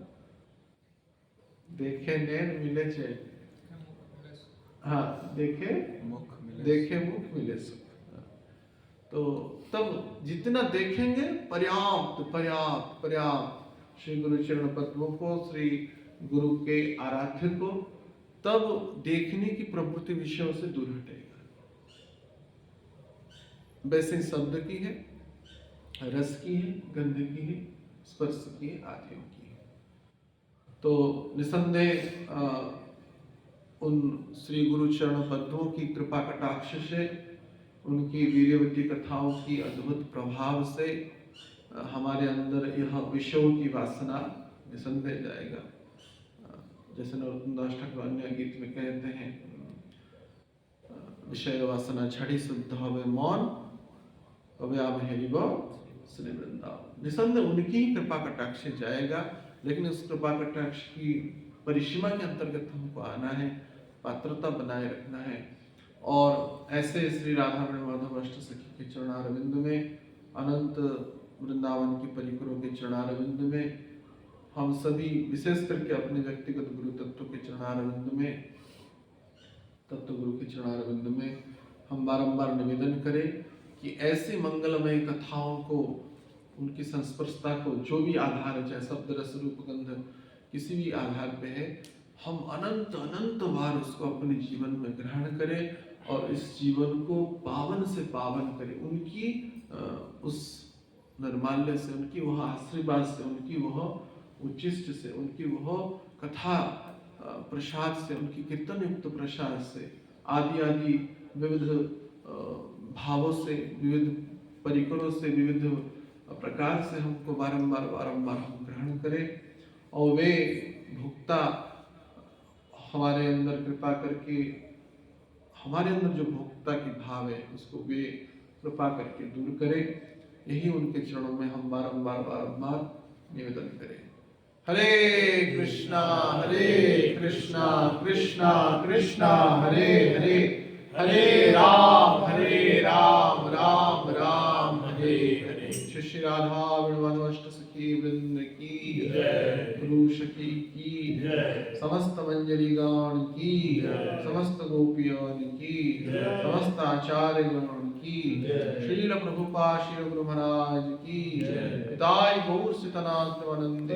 देखे नैन मिले चैन, हाँ देखे मुख मिले सुख। तो तब जितना देखेंगे पर्याप्त पर्याप्त पर्याप्त श्री गुरु चरण पद्मों को, श्री गुरु के आराध्य को, तब देखने की प्रवृत्ति विषयों से दूर हटेगा। वैसे शब्द की है, रस की है, गंध की है, स्पर्श की है, आदियों की है। तो निसंदेह उन श्री गुरु चरण पद्मों की कृपा कटाक्ष से, उनकी वीर्यवती कथाओं की अद्भुत प्रभाव से हमारे अंदर यह विषयों की वासना निसंदेह जाएगा। जैसे नरोत्तम दास ठाकुर अन्य गीत में कहते हैं, विषय वासना छड़ी शुद्ध हवे मौन अवे आप हेरिब श्री वृंदावन। निसंदेह उनकी ही कृपा कटाक्ष जाएगा, लेकिन उस कृपा कटाक्ष की परिसीमा के अंतर्गत हमको आना है, पात्रता बनाए रखना है। और ऐसे श्री राधा माधव अष्ट सखी के चरणारविंद में, अनंत वृंदावन की परिकरों के चरणारविंद में, हम सभी विशेष करके अपने व्यक्तिगत गुरु तत्व के चरणारविंद में, तत्व गुरु के चरणारविंद में हम बारंबार निवेदन करें कि ऐसी मंगलमय कथाओं को, उनकी संस्पर्शता को, जो भी आधार है, चाहे शब्द रस रूप गंध किसी भी आधार पे है, हम अनंत अनंत बार उसको अपने जीवन में ग्रहण करें और इस जीवन को पावन से पावन करें। उनकी उस निर्माल्य से, उनकी वह आशीर्वाद से, उनकी वह उच्चिष्ट से, उनकी वह कथा प्रसाद से, उनकी कीर्तन युक्त प्रसाद से, आदि आदि विविध भावों से, विविध परिकरों से, विविध प्रकार से हमको बारंबार बारंबार हम ग्रहण करें। और वे भुक्ता हमारे अंदर कृपा करके, हमारे अंदर जो भोक्ता की भाव है उसको वे कृपा करके दूर करें। यही उनके चरणों में हम बारंबार बारंबार निवेदन करें। हरे कृष्णा कृष्णा कृष्णा हरे हरे, हरे राम राम राम हरे हरे। श्री राधा वृंदावन अष्ट सखी वृंद की जय, गुरु सखी की जय, समस्त मंजरी गान की जय, समस्त गोपियान की जय, समस्त आचार्य गण की जय, श्रील प्रभुपाद श्री गुरु महाराज की जय, पिताई गौर सितनाथ वंदे।